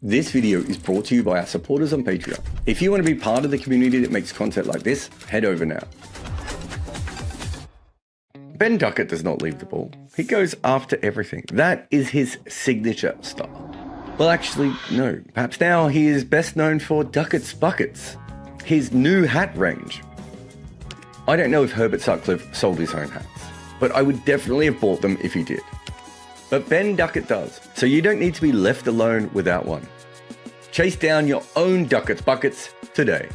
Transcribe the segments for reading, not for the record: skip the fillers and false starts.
This video is brought to you by our supporters on Patreon. If you want to be part of the community that makes content like this, head over now. Ben Duckett does not leave the ball. He goes after everything. That is his signature style. Well, actually, no. Perhaps now he is best known for Duckett's Buckets, his new hat range. I don't know if Herbert Sutcliffe sold his own hats, but I would definitely have bought them if he did. But Ben Duckett does, so you don't need to be left alone without one. Chase down your own Duckett's Buckets today.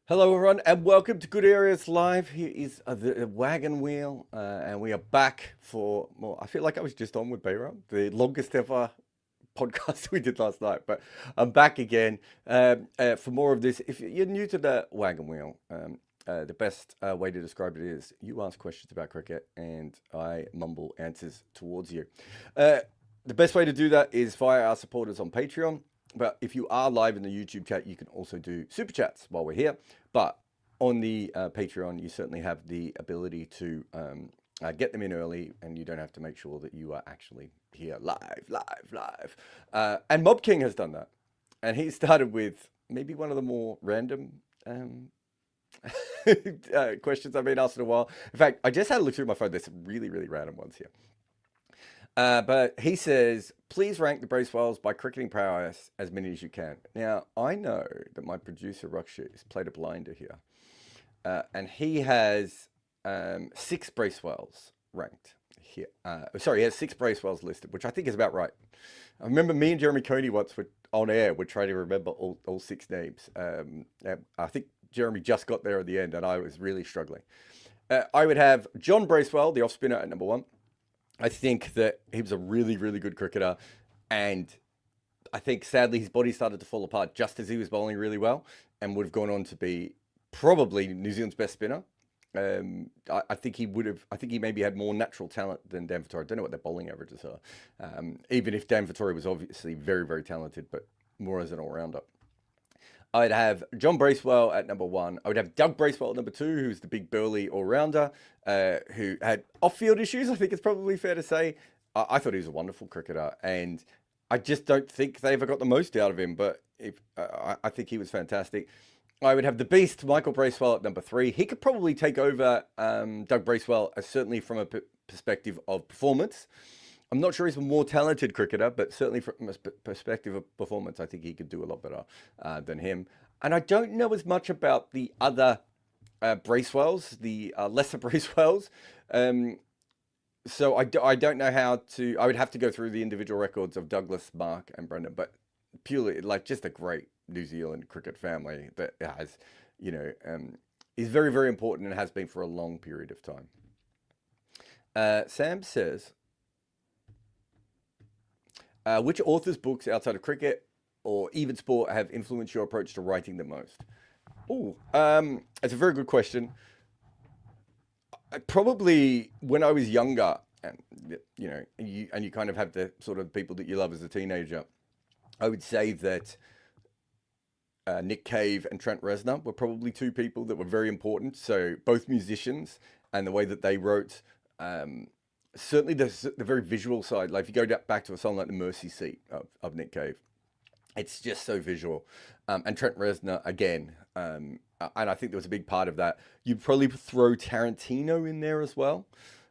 Hello everyone and welcome to Good Areas Live. Here is the Wagon Wheel and we are back for more. I feel like I was just on with Bayram, the longest ever podcast we did last night, but I'm back again for more of this. If you're new to the Wagon Wheel, the best way to describe it is you ask questions about cricket and I mumble answers towards you. The best way to do that is via our supporters on Patreon. But if you are live in the YouTube chat, you can also do super chats while we're here. But on the Patreon, you certainly have the ability to get them in early, and you don't have to make sure that you are actually here live. And Mob King has done that. And he started with maybe one of the more random questions I've been asked in a while. In fact, I just had to look through my phone. There's some really random ones here. But he says, please rank the Bracewells by cricketing prowess as many as you can. Now, I know that my producer, Ruksha, has played a blinder here. And he has 6 Bracewells ranked here. Sorry, he has 6 Bracewells listed, which I think is about right. I remember me and Jeremy Coney once were on air, we're trying to remember all 6 names. I think Jeremy just got there at the end, and I was really struggling. I would have John Bracewell, the off-spinner, at number 1. I think that he was a really good cricketer, and I think sadly his body started to fall apart just as he was bowling really well, and would have gone on to be probably New Zealand's best spinner. I think he would have. I think he maybe had more natural talent than Dan Vettori. I don't know what their bowling averages are, even if Dan Vettori was obviously very talented, but more as an all-rounder. I'd have John Bracewell at number 1. I would have Doug Bracewell at number 2, who's the big burly all-rounder, who had off-field issues, I think it's probably fair to say. I thought he was a wonderful cricketer, and I just don't think they ever got the most out of him, but I think he was fantastic. I would have the beast, Michael Bracewell, at number 3. He could probably take over Doug Bracewell, certainly from a perspective of performance. I'm not sure he's a more talented cricketer, but certainly from a perspective of performance, I think he could do a lot better than him. And I don't know as much about the other Bracewells, the lesser Bracewells. So I don't know how to... I would have to go through the individual records of Douglas, Mark, and Brendan, but purely, like, just a great New Zealand cricket family that has, you know, is very important and has been for a long period of time. Sam says... which authors' books outside of cricket or even sport have influenced your approach to writing the most? Oh, it's a very good question. Probably when I was younger, and you know, and you kind of have the sort of people that you love as a teenager, I would say that Nick Cave and Trent Reznor were probably 2 people that were very important. So both musicians and the way that they wrote. Certainly the very visual side, like if you go back to a song like The Mercy Seat of Nick Cave, it's just so visual. And Trent Reznor, again, and I think there was a big part of that. You'd probably throw Tarantino in there as well.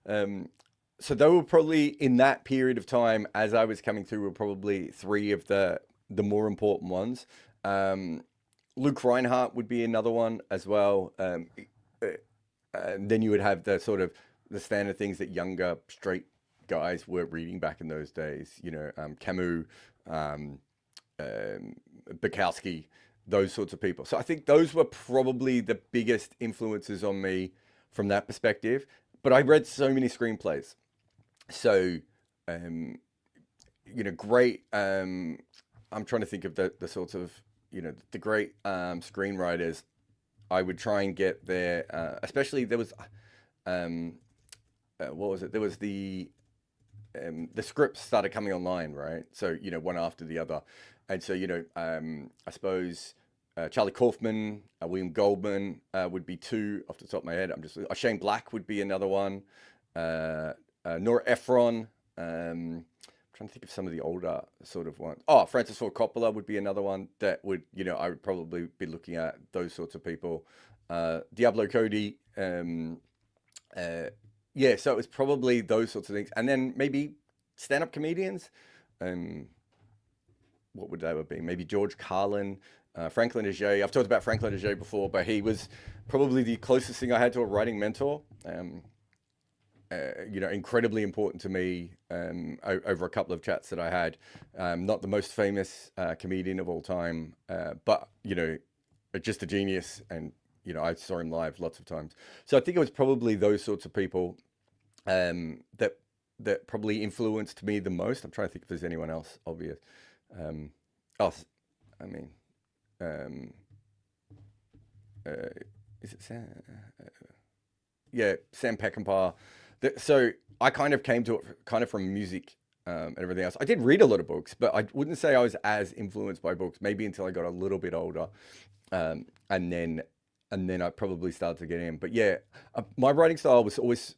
So they were probably, in that period of time, as I was coming through, were probably 3 of the more important ones. Luke Reinhardt would be another one as well. And then you would have the sort of the standard things that younger straight guys were reading back in those days, you know, Camus, Bukowski, those sorts of people. So I think those were probably the biggest influences on me from that perspective. But I read so many screenplays. So, you know, great, I'm trying to think of the sorts of, you know, the great screenwriters. I would try and get there, especially there was... what was it? There was the scripts started coming online, right? So, you know, one after the other. And so, you know, I suppose Charlie Kaufman, William Goldman would be 2 off the top of my head. Shane Black would be another one. Nora Ephron. Trying to think of some of the older sort of ones. Oh, Francis Ford Coppola would be another one that would, I would probably be looking at those sorts of people. Diablo Cody. Yeah, so it was probably those sorts of things. And then maybe stand-up comedians. What would they be? Maybe George Carlin, Franklin Auger. I've talked about Franklin Auger before, but he was probably the closest thing I had to a writing mentor. Incredibly important to me over a couple of chats that I had. Not the most famous comedian of all time, but, just a genius. And, I saw him live lots of times. So I think it was probably those sorts of people that probably influenced me the most. I'm trying to think if there's anyone else obvious. Is it Sam? Yeah, Sam Peckinpah. So I kind of came to it kind of from music and everything else. I did read a lot of books, but I wouldn't say I was as influenced by books, maybe until I got a little bit older. And then I probably started to get in. But yeah, my writing style was always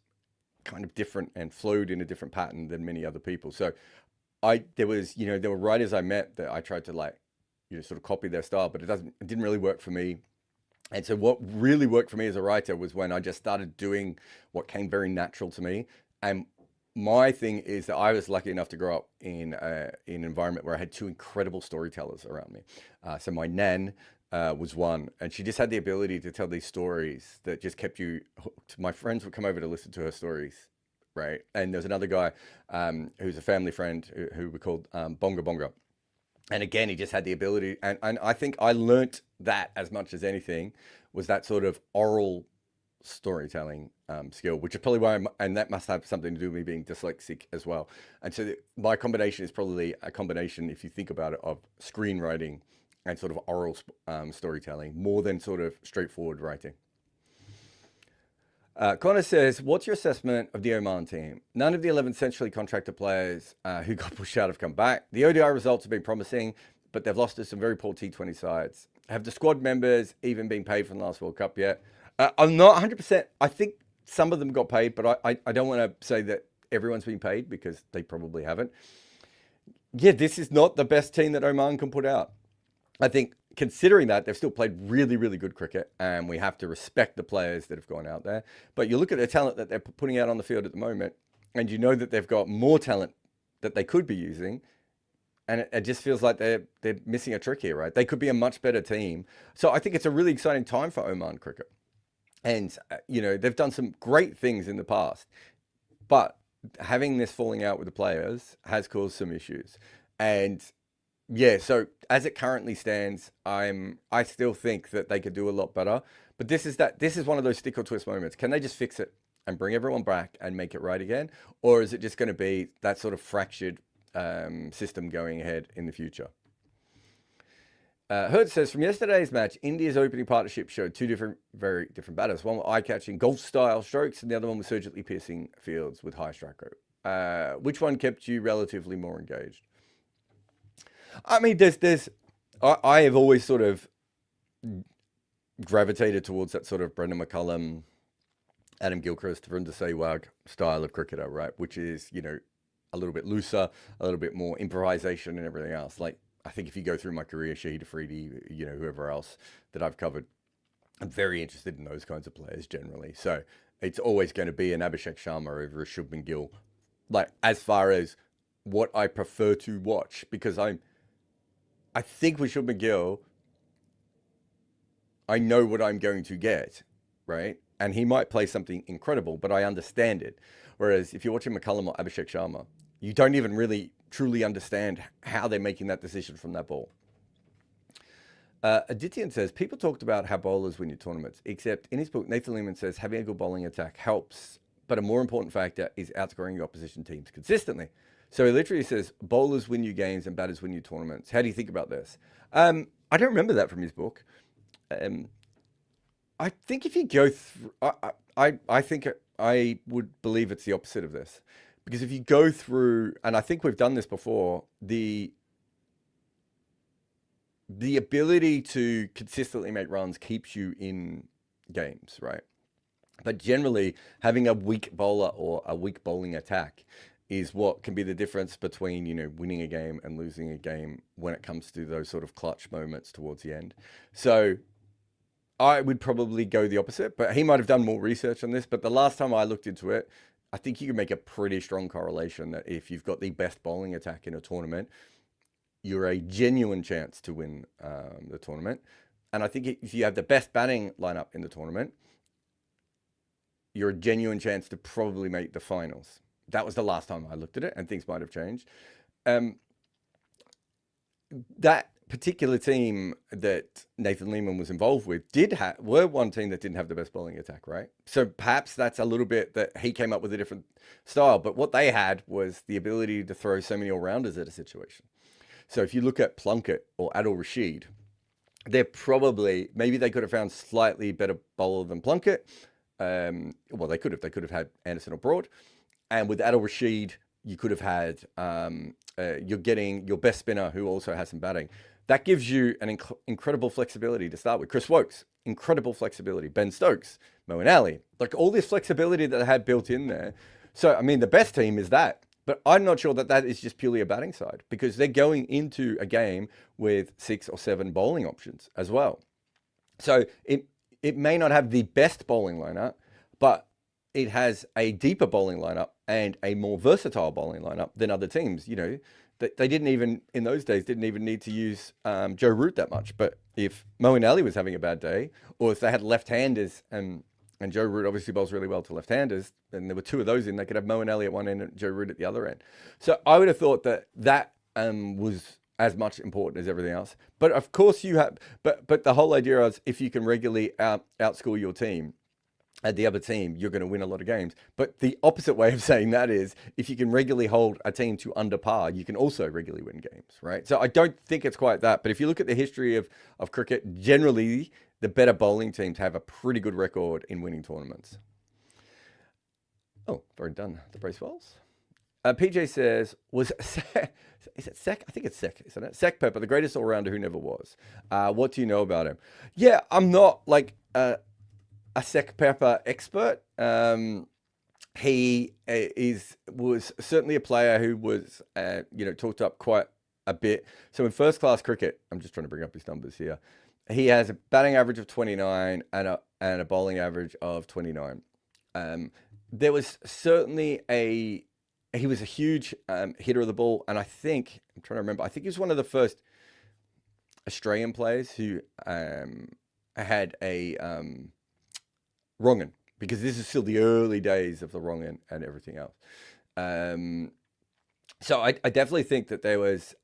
kind of different and flowed in a different pattern than many other people. So there were writers I met that I tried to sort of copy their style, but it didn't really work for me. And so what really worked for me as a writer was when I just started doing what came very natural to me. And my thing is that I was lucky enough to grow up in an environment where I had two incredible storytellers around me. So my nan was one, and she just had the ability to tell these stories that just kept you hooked. My friends would come over to listen to her stories, right? And there's another guy who's a family friend who we called Bonga Bonga. And again, he just had the ability, and I think I learnt that as much as anything was that sort of oral storytelling skill, which is probably why and that must have something to do with me being dyslexic as well. And so my combination is probably a combination, if you think about it, of screenwriting and sort of oral storytelling more than sort of straightforward writing. Connor says, what's your assessment of the Oman team? None of the 11 centrally contracted players who got pushed out have come back. The ODI results have been promising, but they've lost to some very poor T20 sides. Have the squad members even been paid from the last World Cup yet? I'm not 100%. I think some of them got paid, but I don't want to say that everyone's been paid because they probably haven't. Yeah, this is not the best team that Oman can put out. I think considering that, they've still played really, really good cricket, and we have to respect the players that have gone out there. But you look at the talent that they're putting out on the field at the moment, and you know that they've got more talent that they could be using, and it just feels like they're missing a trick here, right? They could be a much better team. So I think it's a really exciting time for Oman cricket. And, they've done some great things in the past, but having this falling out with the players has caused some issues. And yeah, so as it currently stands, I still think that they could do a lot better. But this is one of those stick or twist moments. Can they just fix it and bring everyone back and make it right again? Or is it just going to be that sort of fractured system going ahead in the future? Hurt says, from yesterday's match, India's opening partnership showed two very different batters. One with eye-catching golf-style strokes, and the other one with surgically piercing fields with high strike rate. Which one kept you relatively more engaged? I mean, I have always sort of gravitated towards that sort of Brendan McCullum, Adam Gilchrist, Vrinder Sehwag style of cricketer, right? Which is, a little bit looser, a little bit more improvisation and everything else. Like, I think if you go through my career, Shahid Afridi, whoever else that I've covered, I'm very interested in those kinds of players generally. So it's always going to be an Abhishek Sharma over a Shubman Gill, like as far as what I prefer to watch, because I think with Shubman Gill, I know what I'm going to get, right? And he might play something incredible, but I understand it. Whereas if you're watching McCullum or Abhishek Sharma, you don't even really truly understand how they're making that decision from that ball. Adityan says, people talked about how bowlers win your tournaments, except in his book, Nathan Lehman says having a good bowling attack helps, but a more important factor is outscoring your opposition teams consistently. So he literally says, bowlers win you games and batters win you tournaments. How do you think about this? I don't remember that from his book. I think if you go through, I think I would believe it's the opposite of this. Because if you go through, and I think we've done this before, the ability to consistently make runs keeps you in games, right? But generally, having a weak bowler or a weak bowling attack is what can be the difference between, winning a game and losing a game when it comes to those sort of clutch moments towards the end. So I would probably go the opposite, but he might have done more research on this. But the last time I looked into it, I think you can make a pretty strong correlation that if you've got the best bowling attack in a tournament, you're a genuine chance to win the tournament. And I think if you have the best batting lineup in the tournament, you're a genuine chance to probably make the finals. That was the last time I looked at it, and things might have changed. That particular team that Nathan Lehman was involved with were one team that didn't have the best bowling attack, right? So perhaps that's a little bit that he came up with a different style, but what they had was the ability to throw so many all-rounders at a situation. So if you look at Plunkett or Adil Rashid, maybe they could have found slightly better bowler than Plunkett. Well, they could have had Anderson or Broad. And with Adil Rashid, you could have had, you're getting your best spinner who also has some batting. That gives you an incredible flexibility to start with. Chris Wokes, incredible flexibility. Ben Stokes, Moeen Ali, like all this flexibility that they had built in there. So, I mean, the best team is that. But I'm not sure that is just purely a batting side, because they're going into a game with 6 or 7 bowling options as well. So it may not have the best bowling lineup, but it has a deeper bowling lineup and a more versatile bowling lineup than other teams. They didn't even, in those days, need to use Joe Root that much. But if Moeen Ali was having a bad day, or if they had left-handers, and Joe Root obviously bowls really well to left-handers, and there were 2 of those in, they could have Moeen Ali at one end and Joe Root at the other end. So I would have thought that was as much important as everything else. But of course you have, but the whole idea is if you can regularly outscore your team at the other team, you're going to win a lot of games. But the opposite way of saying that is if you can regularly hold a team to under par, you can also regularly win games, right? So I don't think it's quite that. But if you look at the history of cricket, generally the better bowling teams have a pretty good record in winning tournaments. Oh, very done. The Bracewells. PJ says, is it Cec? I think it's Cec, isn't it? Cec Pepper, the greatest all-rounder who never was. What do you know about him? Yeah, I'm not like a Cec Pepper expert. He was certainly a player who was, talked up quite a bit. So in first class cricket, I'm just trying to bring up his numbers here. He has a batting average of 29 and a bowling average of 29. There was certainly he was a huge hitter of the ball, and I'm trying to remember, I think he was one of the first Australian players who had a wrong-un, because this is still the early days of the wrong-un and everything else. So I definitely think that there was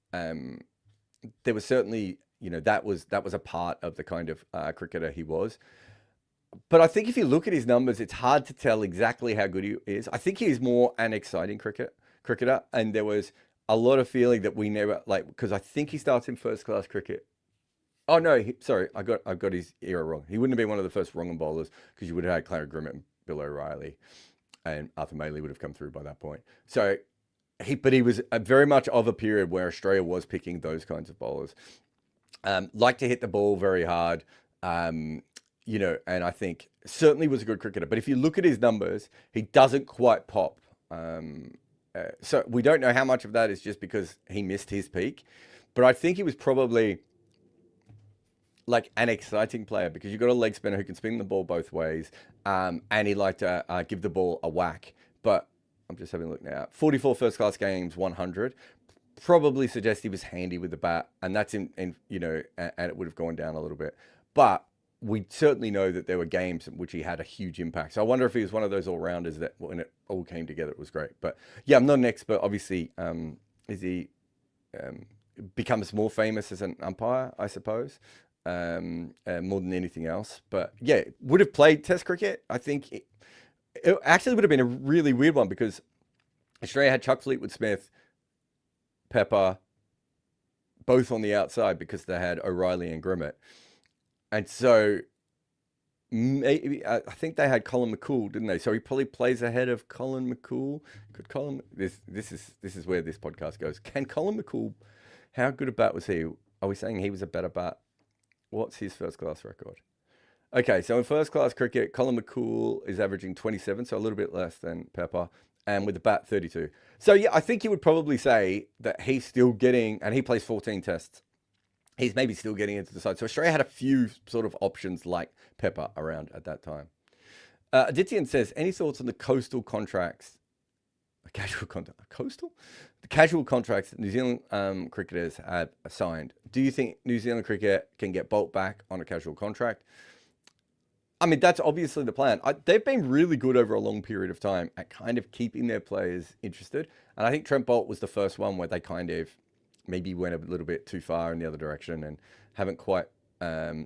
certainly, that was a part of the kind of cricketer he was. But I think if you look at his numbers, it's hard to tell exactly how good he is. I think he's more an exciting cricketer, and there was a lot of feeling that we never, because I think he starts in first class cricket. Oh no, sorry, I got his era wrong. He wouldn't have been one of the first wrong bowlers, because you would have had Clarence Grimmett and Bill O'Reilly, and Arthur Maley would have come through by that point. So he was very much of a period where Australia was picking those kinds of bowlers. Liked to hit the ball very hard. And I think certainly was a good cricketer. But if you look at his numbers, he doesn't quite pop. So we don't know how much of that is just because he missed his peak. But I think he was probably like an exciting player, because you've got a leg spinner who can spin the ball both ways. And he liked to give the ball a whack. But I'm just having a look now. 44 first class games, 100. Probably suggests he was handy with the bat. And that's and it would have gone down a little bit. But we certainly know that there were games in which he had a huge impact. So I wonder if he was one of those all-rounders that when it all came together, it was great. But yeah, I'm not an expert. Obviously, is he becomes more famous as an umpire, I suppose, more than anything else. But yeah, would have played Test cricket. I think it actually would have been a really weird one, because Australia had Chuck Fleetwood-Smith, Pepper, both on the outside, because they had O'Reilly and Grimmett. And so maybe I think they had Colin McCool, didn't they? So he probably plays ahead of Colin McCool. Could Colin? This is where this podcast goes. Can Colin McCool? How good a bat was he? Are we saying he was a better bat? What's his first class record? Okay, so in first class cricket, Colin McCool is averaging 27, so a little bit less than Pepper, and with the bat 32. So yeah, I think you would probably say that he's still getting, and he plays 14 tests. He's maybe still getting into the side. So Australia had a few sort of options like Pepper around at that time. Adityan says, any thoughts on the coastal contracts? Casual contract, coastal? The casual contracts that New Zealand cricketers have signed. Do you think New Zealand cricket can get Bolt back on a casual contract? I mean, that's obviously the plan. They've been really good over a long period of time at kind of keeping their players interested. And I think Trent Bolt was the first one where they kind of maybe went a little bit too far in the other direction and haven't quite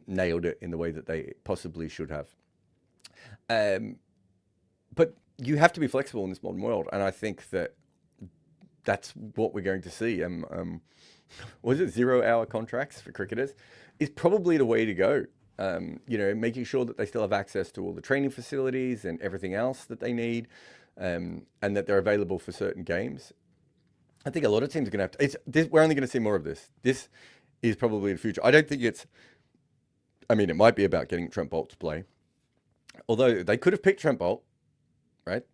nailed it in the way that they possibly should have. But you have to be flexible in this modern world. And I think that that's what we're going to see. Was it 0-hour contracts for cricketers? Is probably the way to go. Making sure that they still have access to all the training facilities and everything else that they need, and that they're available for certain games. I think a lot of teams are going to have to. We're only going to see more of this. This is probably the future. I don't think it's. I mean, it might be about getting Trent Bolt to play, although they could have picked Trent Bolt, right?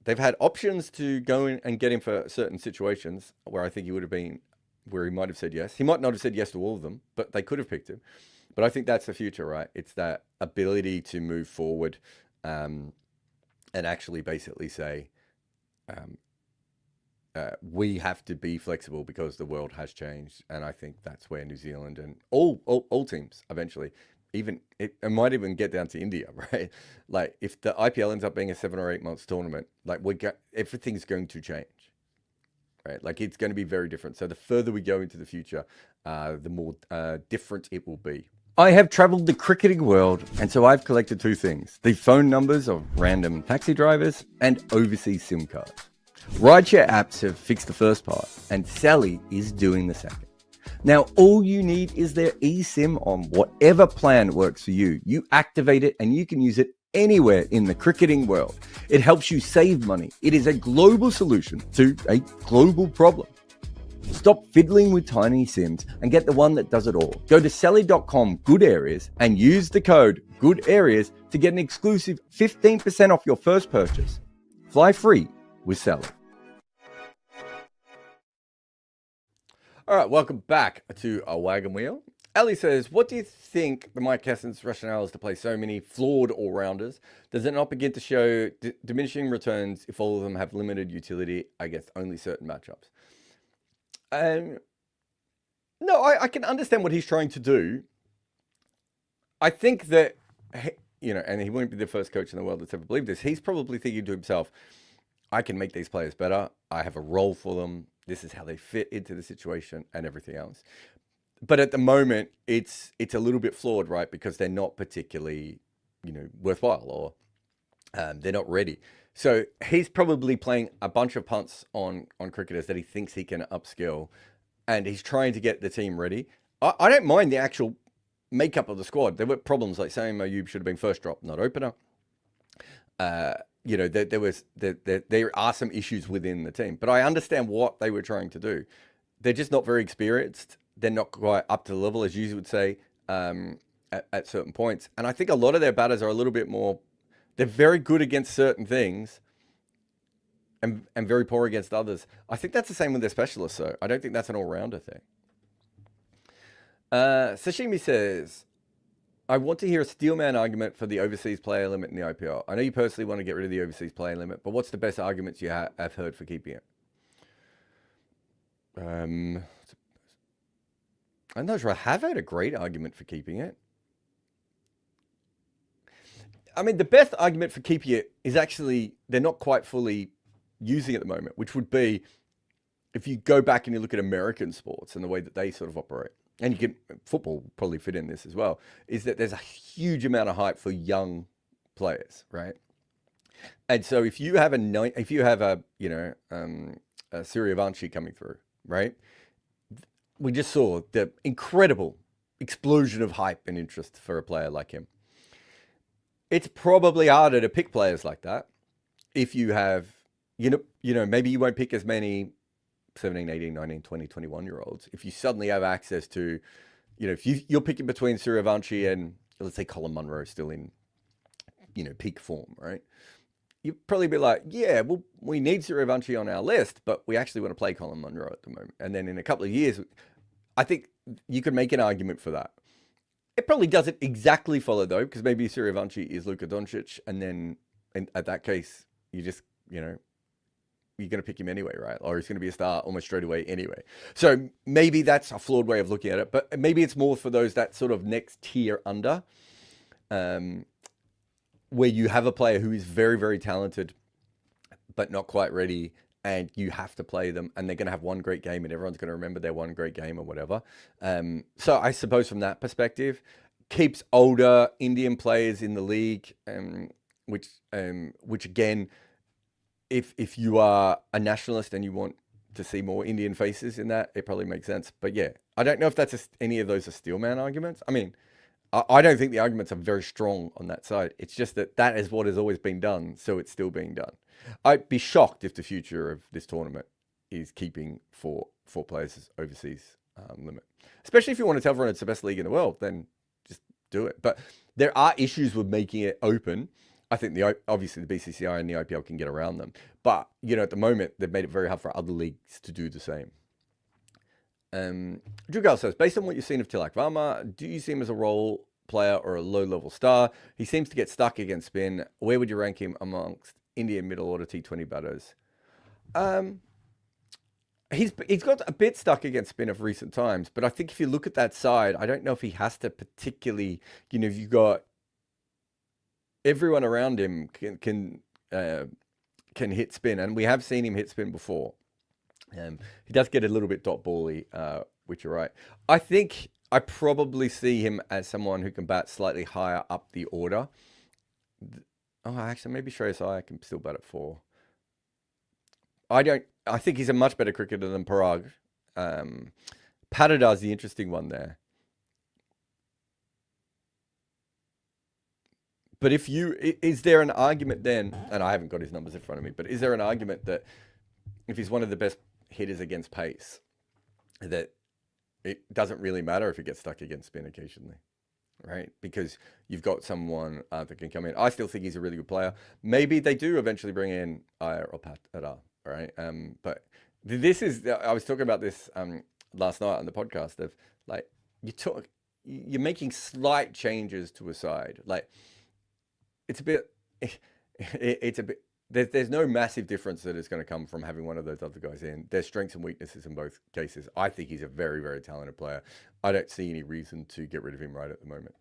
They've had options to go in and get him for certain situations where I think he would have been, where he might have said yes. He might not have said yes to all of them, but they could have picked him. But I think that's the future, right? It's that ability to move forward and actually basically say, we have to be flexible because the world has changed. And I think that's where New Zealand and all teams eventually, even it might even get down to India, right? Like if the IPL ends up being a 7 or 8 months tournament, like everything's going to change. Right, like it's going to be very different. So the further we go into the future, the more different it will be. I have traveled the cricketing world, and so I've collected two things: the phone numbers of random taxi drivers and overseas SIM cards. Rideshare apps have fixed the first part, and Sally is doing the second. Now, all you need is their eSIM on whatever plan works for you. You activate it, and you can use it anywhere in the cricketing world. It helps you save money. It is a global solution to a global problem. Stop fiddling with tiny SIMs and get the one that does it all. Go to Sally.com Good Areas and use the code Good Areas to get an exclusive 15% off your first purchase. Fly free with Sally. All right, welcome back to a Wagon Wheel. Ali says, what do you think the Mike Hessen's rationale is to play so many flawed all-rounders? Does it not begin to show diminishing returns if all of them have limited utility against only certain matchups? No, I can understand what he's trying to do. I think that, and he won't be the first coach in the world that's ever believed this. He's probably thinking to himself, I can make these players better. I have a role for them. This is how they fit into the situation and everything else. But at the moment, it's a little bit flawed, right? Because they're not particularly, worthwhile, or they're not ready. So he's probably playing a bunch of punts on cricketers that he thinks he can upskill, and he's trying to get the team ready. I don't mind the actual makeup of the squad. There were problems like saying Ayub should have been first drop, not opener. There are some issues within the team, but I understand what they were trying to do. They're just not very experienced. They're not quite up to the level, as you would say, at certain points. And I think a lot of their batters are a little bit more. They're very good against certain things and very poor against others. I think that's the same with their specialists, though. I don't think that's an all-rounder thing. Sashimi says, I want to hear a steelman argument for the overseas player limit in the IPL. I know you personally want to get rid of the overseas player limit, but what's the best arguments you have heard for keeping it? I'm not sure I have had a great argument for keeping it. I mean, the best argument for keeping it is actually they're not quite fully using it at the moment, which would be if you go back and you look at American sports and the way that they sort of operate, and you can football probably fit in this as well, is that there's a huge amount of hype for young players, right? And so if you have a Suryavanshi coming through, right? We just saw the incredible explosion of hype and interest for a player like him. It's probably harder to pick players like that if you have, maybe you won't pick as many 17, 18, 19, 20, 21-year-olds. If you suddenly have access to, if you're picking between Suryavanshi and let's say Colin Munro is still in, peak form, right? You'd probably be like, yeah, well, we need Suryavanshi on our list, but we actually want to play Colin Munro at the moment. And then in a couple of years, I think you could make an argument for that. It probably doesn't exactly follow, though, because maybe Suryavanshi is Luka Doncic, and then at that case, you just, you're going to pick him anyway, right? Or he's going to be a star almost straight away anyway. So maybe that's a flawed way of looking at it, but maybe it's more for those that sort of next tier under, where you have a player who is very, very talented, but not quite ready, and you have to play them, and they're going to have one great game, and everyone's going to remember their one great game or whatever. So I suppose from that perspective, keeps older Indian players in the league, which again, if you are a nationalist and you want to see more Indian faces in that, it probably makes sense. But yeah, I don't know if that's any of those are steelman arguments. I mean, I don't think the arguments are very strong on that side. It's just that is what has always been done, so it's still being done. I'd be shocked if the future of this tournament is keeping four players overseas limit. Especially if you want to tell everyone it's the best league in the world, then just do it. But there are issues with making it open. I think obviously the BCCI and the IPL can get around them. But, at the moment, they've made it very hard for other leagues to do the same. Drugal says, based on what you've seen of Tilak Varma, do you see him as a role player or a low-level star? He seems to get stuck against spin. Where would you rank him amongst Indian middle-order T20 batters? He's got a bit stuck against spin of recent times, but I think if you look at that side, I don't know if he has to particularly, if you've got everyone around him can hit spin, and we have seen him hit spin before. He does get a little bit dot bally, which you're right. I think I probably see him as someone who can bat slightly higher up the order. Oh, actually, maybe Shreyas Iyer can still bat at 4. I think he's a much better cricketer than Parag. Patterdar's the interesting one there. But is there an argument then, and I haven't got his numbers in front of me, but is there an argument that if he's one of the best hitters against pace, that it doesn't really matter if he gets stuck against spin occasionally, right? Because you've got someone that can come in. I still think he's a really good player. Maybe they do eventually bring in Iyer or Patadar, right? But I was talking about this last night on the podcast of like, you're making slight changes to a side. Like, it's a bit, there's no massive difference that is going to come from having one of those other guys in. There's strengths and weaknesses in both cases. I think he's a very, very talented player. I don't see any reason to get rid of him right at the moment.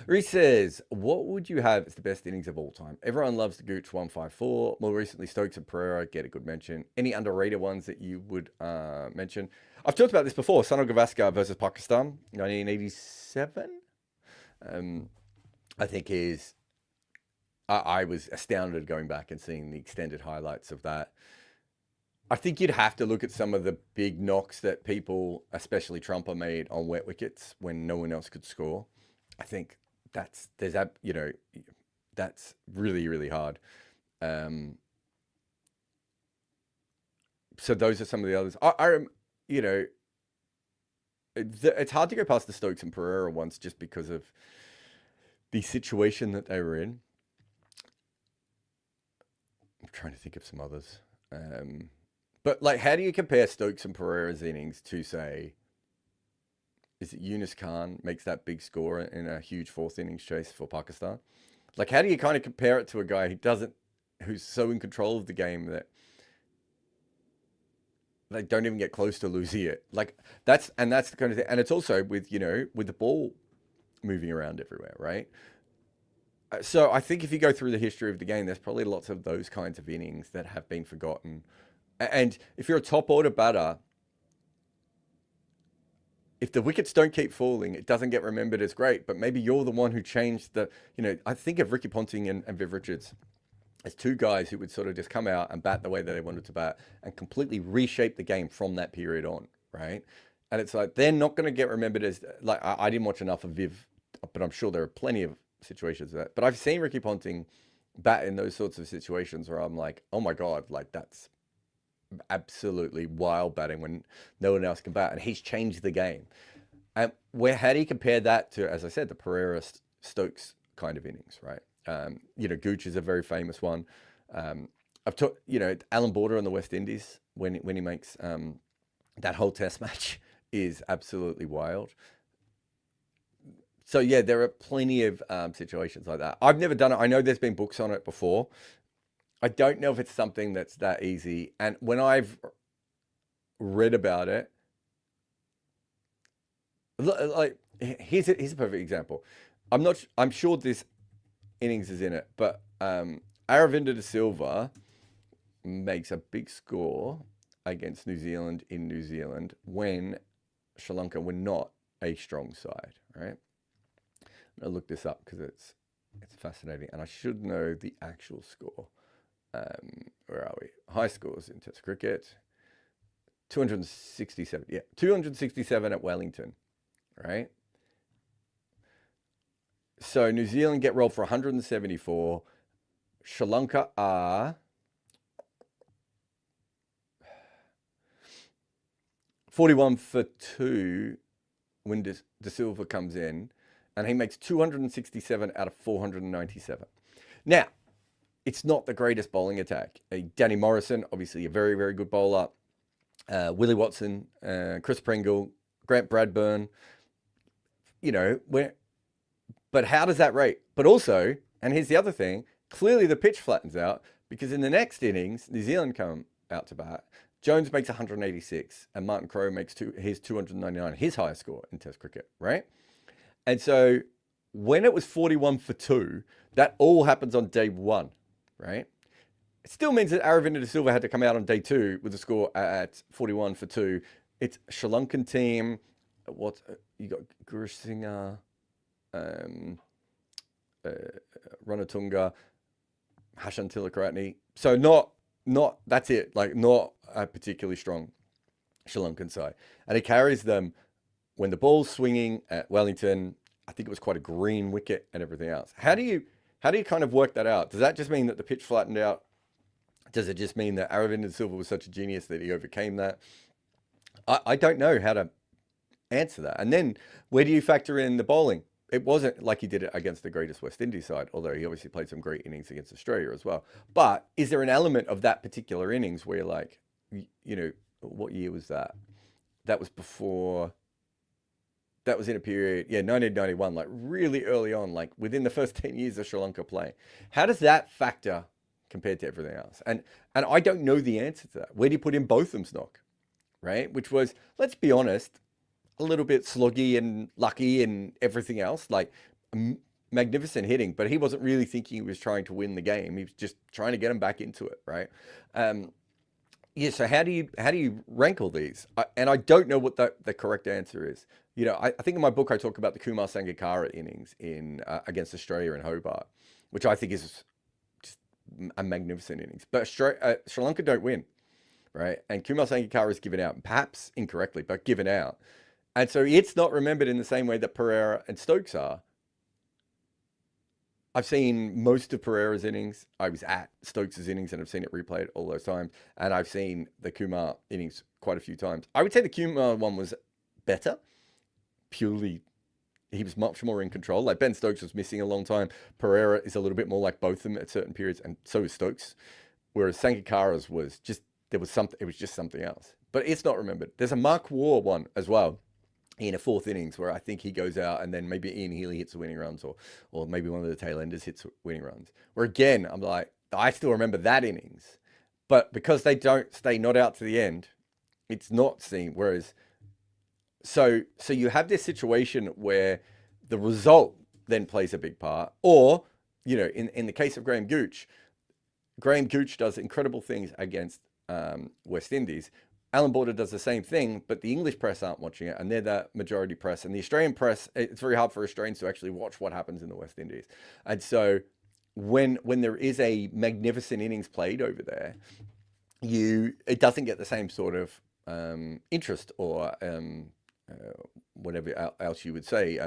Reese says, what would you have as the best innings of all time? Everyone loves the Gooch 154. More recently, Stokes and Pereira get a good mention. Any underrated ones that you would mention? I've talked about this before. Sunil Gavaskar versus Pakistan, 1987. I think I was astounded going back and seeing the extended highlights of that. I think you'd have to look at some of the big knocks that people, especially Trumper, made on wet wickets when no one else could score. I think that's really, really hard. So those are some of the others. It's hard to go past the Stokes and Pereira ones just because of the situation that they were in. I'm trying to think of some others. But like, how do you compare Stokes and Pereira's innings to, say, is it Yunus Khan makes that big score in a huge fourth innings chase for Pakistan? Like, how do you kind of compare it to a guy who's so in control of the game that they don't even get close to losing it? Like, that's the kind of thing. And it's also with the ball moving around everywhere, right? So I think if you go through the history of the game, there's probably lots of those kinds of innings that have been forgotten. And if you're a top order batter, if the wickets don't keep falling, it doesn't get remembered as great. But maybe you're the one who changed I think of Ricky Ponting and Viv Richards as two guys who would sort of just come out and bat the way that they wanted to bat and completely reshape the game from that period on, right? And it's like, they're not going to get remembered as, like, I didn't watch enough of Viv, but I'm sure there are plenty of situations of that. But I've seen Ricky Ponting bat in those sorts of situations where I'm like, oh my God, like, that's absolutely wild batting when no one else can bat. And he's changed the game. And how do you compare that to, as I said, the Pereira Stokes kind of innings, right? Gooch is a very famous one. I've talked, Alan Border on the West Indies when he makes that whole Test match is absolutely wild. So yeah, there are plenty of situations like that. I've never done it. I know there's been books on it before. I don't know if it's something that's that easy. And when I've read about it, like here's a perfect example. I'm sure this innings is in it, but Aravinda de Silva makes a big score against New Zealand in New Zealand when Sri Lanka were not a strong side, right? I'm gonna look this up because it's fascinating, and I should know the actual score. Where are we? High scores in Test cricket. 267. Yeah, 267 at Wellington, right? So New Zealand get rolled for 174. Sri Lanka are 41 for 2 when De Silva comes in, and he makes 267 out of 497. Now, it's not the greatest bowling attack. Danny Morrison, obviously a very, very good bowler. Willie Watson, Chris Pringle, Grant Bradburn. But how does that rate? But also, and here's the other thing, clearly the pitch flattens out because in the next innings, New Zealand come out to bat. Jones makes 186 and Martin Crowe makes his 299, his highest score in Test cricket, right? And so when it was 41 for 2, that all happens on day 1, right? It still means that Aravinda de Silva had to come out on day 2 with a score at 41 for 2. It's Sri Lankan team. You got Gurish Singh, Ranatunga, Hashan Tilakarani. So not that's it. Like not a particularly strong Sri Lankan side, and he carries them when the ball's swinging at Wellington. I think it was quite a green wicket and everything else. How do you kind of work that out? Does that just mean that the pitch flattened out? Does it just mean that Aravinda Silva was such a genius that he overcame that? I don't know how to answer that. And then where do you factor in the bowling? It wasn't like he did it against the greatest West Indies side, although he obviously played some great innings against Australia as well. But is there an element of that particular innings where you're like, what year was that? That was before... That was in a period, 1991, like really early on, like within the first 10 years of Sri Lanka play. How does that factor compared to everything else? And I don't know the answer to that. Where do you put in Botham's knock, right? Which was, let's be honest, a little bit sloggy and lucky and everything else, like magnificent hitting, but he wasn't really thinking he was trying to win the game. He was just trying to get him back into it, right? So how do you rank all these? And I don't know what the correct answer is. I think in my book I talk about the Kumar Sangakkara innings in against Australia in Hobart, which I think is just a magnificent innings. But Sri Lanka don't win, right? And Kumar Sangakkara is given out, perhaps incorrectly, but given out. And so it's not remembered in the same way that Pereira and Stokes are. I've seen most of Pereira's innings. I was at Stokes' innings and I've seen it replayed all those times. And I've seen the Kumar innings quite a few times. I would say the Kumar one was better. Purely, he was much more in control. Like Ben Stokes was missing a long time. Pereira is a little bit more like both of them at certain periods. And so is Stokes. Whereas Sangakkara's was just, it was just something else. But it's not remembered. There's a Mark Waugh one as well in a fourth innings where I think he goes out and then maybe Ian Healy hits the winning runs or maybe one of the tail enders hits winning runs. Where again, I'm like, I still remember that innings. But because they don't stay not out to the end, it's not seen. Whereas, so you have this situation where the result then plays a big part. Or, in the case of Graham Gooch does incredible things against West Indies. Alan Border does the same thing, but the English press aren't watching it, and they're the majority press. And the Australian press, it's very hard for Australians to actually watch what happens in the West Indies. And so when there is a magnificent innings played over there, it doesn't get the same sort of interest or whatever else you would say,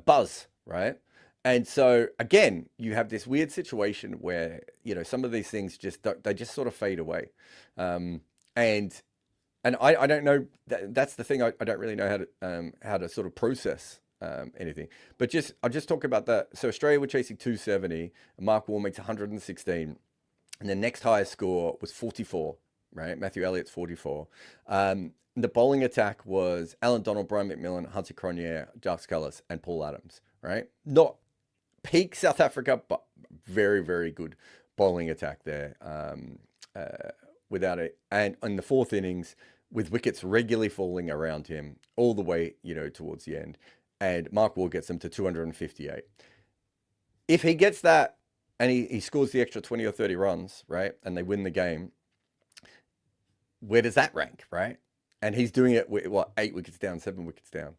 buzz, right? And so again, you have this weird situation where some of these things just sort of fade away. And And I don't know, that's the thing, I don't really know how to sort of process anything. But I'll just talk about that. So Australia were chasing 270, Mark Waugh makes 116, and the next highest score was 44, right? Matthew Elliott's 44. The bowling attack was Alan Donald, Brian McMillan, Hunter Cronje, Dark Scullis, and Paul Adams, right? Not peak South Africa, but very, very good bowling attack there without it. And in the fourth innings, with wickets regularly falling around him all the way, towards the end, and Mark Waugh gets them to 258. If he gets that and he scores the extra 20 or 30 runs, right, and they win the game, where does that rank, right? And he's doing it with, 8 wickets down, 7 wickets down.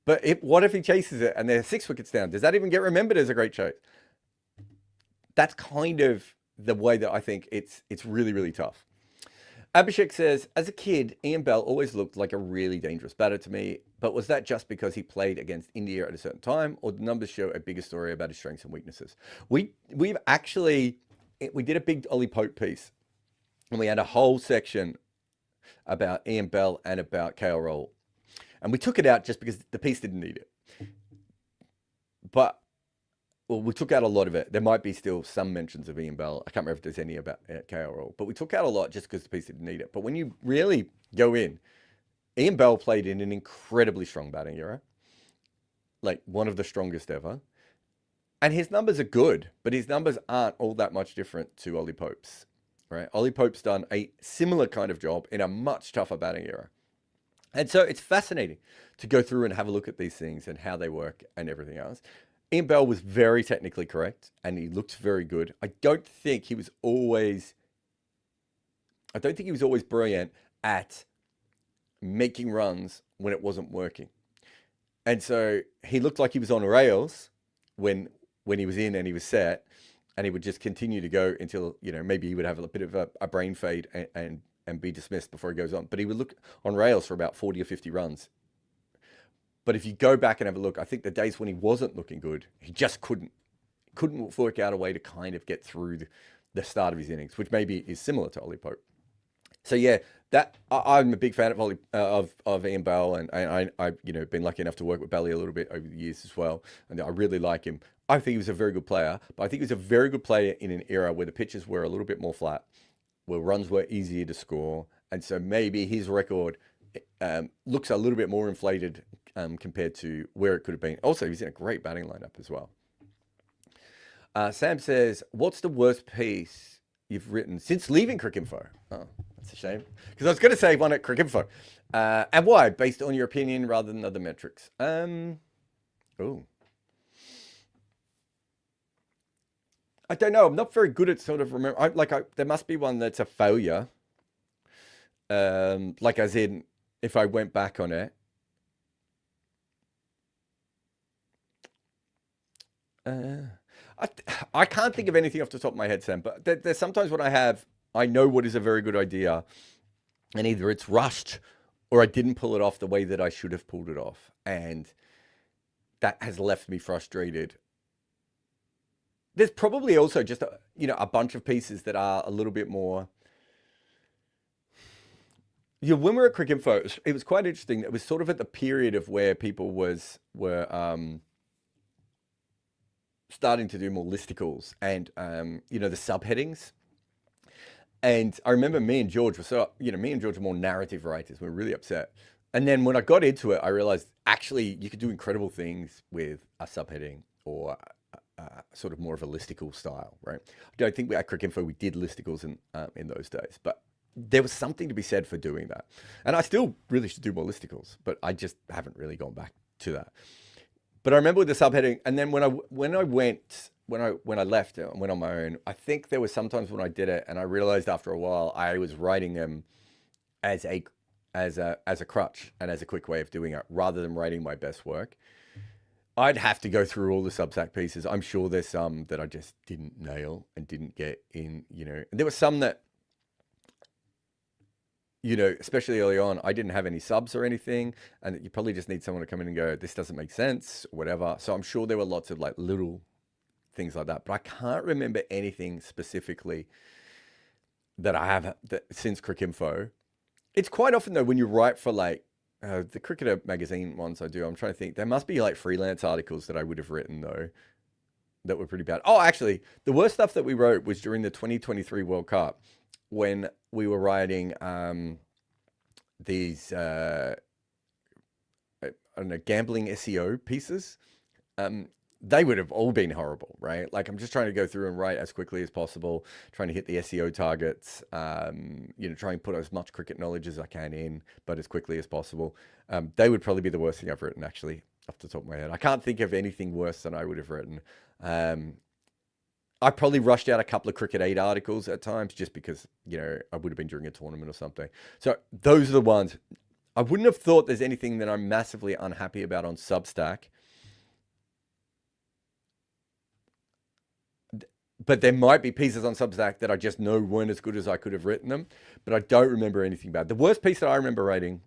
But what if he chases it and they're 6 wickets down? Does that even get remembered as a great chase? That's kind of the way that I think it's really, really tough. Abhishek says, as a kid, Ian Bell always looked like a really dangerous batter to me, but was that just because he played against India at a certain time, or the numbers show a bigger story about his strengths and weaknesses? We did a big Ollie Pope piece, and we had a whole section about Ian Bell and about KL Roll. And we took it out just because the piece didn't need it. But we took out a lot of it. There might be still some mentions of Ian Bell. I can't remember if there's any about KL Roll. But we took out a lot just because the piece didn't need it. But when you really go in, Ian Bell played in an incredibly strong batting era. Like one of the strongest ever. And his numbers are good, but his numbers aren't all that much different to Ollie Pope's. Right? Ollie Pope's done a similar kind of job in a much tougher batting era. And so it's fascinating to go through and have a look at these things and how they work and everything else. Ian Bell was very technically correct and he looked very good. I don't think he was always brilliant at making runs when it wasn't working. And so he looked like he was on rails when he was in and he was set, and he would just continue to go until, maybe he would have a bit of a brain fade and be dismissed before he goes on. But he would look on rails for about 40 or 50 runs. But if you go back and have a look, I think the days when he wasn't looking good, he just couldn't work out a way to kind of get through the start of his innings, which maybe is similar to Ollie Pope. So yeah, I'm a big fan of Ian Bell, and I've been lucky enough to work with Belly a little bit over the years as well, and I really like him. I think he was a very good player, but I think he was a very good player in an era where the pitches were a little bit more flat, where runs were easier to score, and so maybe his record looks a little bit more inflated compared to where it could have been. Also, he's in a great batting lineup as well. Sam says, what's the worst piece you've written since leaving Cricinfo? Oh, that's a shame. Because I was going to say one at Cricinfo. And why? Based on your opinion rather than other metrics. I don't know. I'm not very good at sort of remember. There must be one that's a failure. Like as in, if I went back on it. I can't think of anything off the top of my head, Sam, but there's sometimes when I know what is a very good idea, and either it's rushed or I didn't pull it off the way that I should have pulled it off. And that has left me frustrated. There's probably also just a bunch of pieces that are a little bit more. When we were at Cricinfo, it was quite interesting. It was sort of at the period of where people were starting to do more listicles and the subheadings. And I remember me and George were more narrative writers. We were really upset. And then when I got into it, I realized actually you could do incredible things with a subheading or sort of more of a listicle style, right? I don't think at Cricinfo we did listicles in those days, but there was something to be said for doing that. And I still really should do more listicles, but I just haven't really gone back to that. But I remember with the subheading, and then when I left and went on my own, I think there was sometimes when I did it, and I realized after a while I was writing them as a crutch and as a quick way of doing it, rather than writing my best work. I'd have to go through all the Substack pieces. I'm sure there's some that I just didn't nail and didn't get in. And there were some that, especially early on, I didn't have any subs or anything, and you probably just need someone to come in and go, this doesn't make sense, or whatever. So I'm sure there were lots of little things like that, but I can't remember anything specifically that I have since Cricinfo It's quite often though when you write for like the Cricketer magazine ones I do. I'm trying to think. There must be like freelance articles that I would have written though that were pretty bad. Oh, actually, the worst stuff that we wrote was during the 2023 World Cup when we were writing these I don't know, gambling SEO pieces. They would have all been horrible, right? Like I'm just trying to go through and write as quickly as possible, trying to hit the SEO targets, try and put as much cricket knowledge as I can in, but as quickly as possible. They would probably be the worst thing I've written, actually, off the top of my head. I can't think of anything worse than I would have written. I probably rushed out a couple of Cricket 8 articles at times just because, I would have been during a tournament or something. So those are the ones. I wouldn't have thought there's anything that I'm massively unhappy about on Substack. But there might be pieces on Substack that I just know weren't as good as I could have written them. But I don't remember anything bad. The worst piece that I remember writing,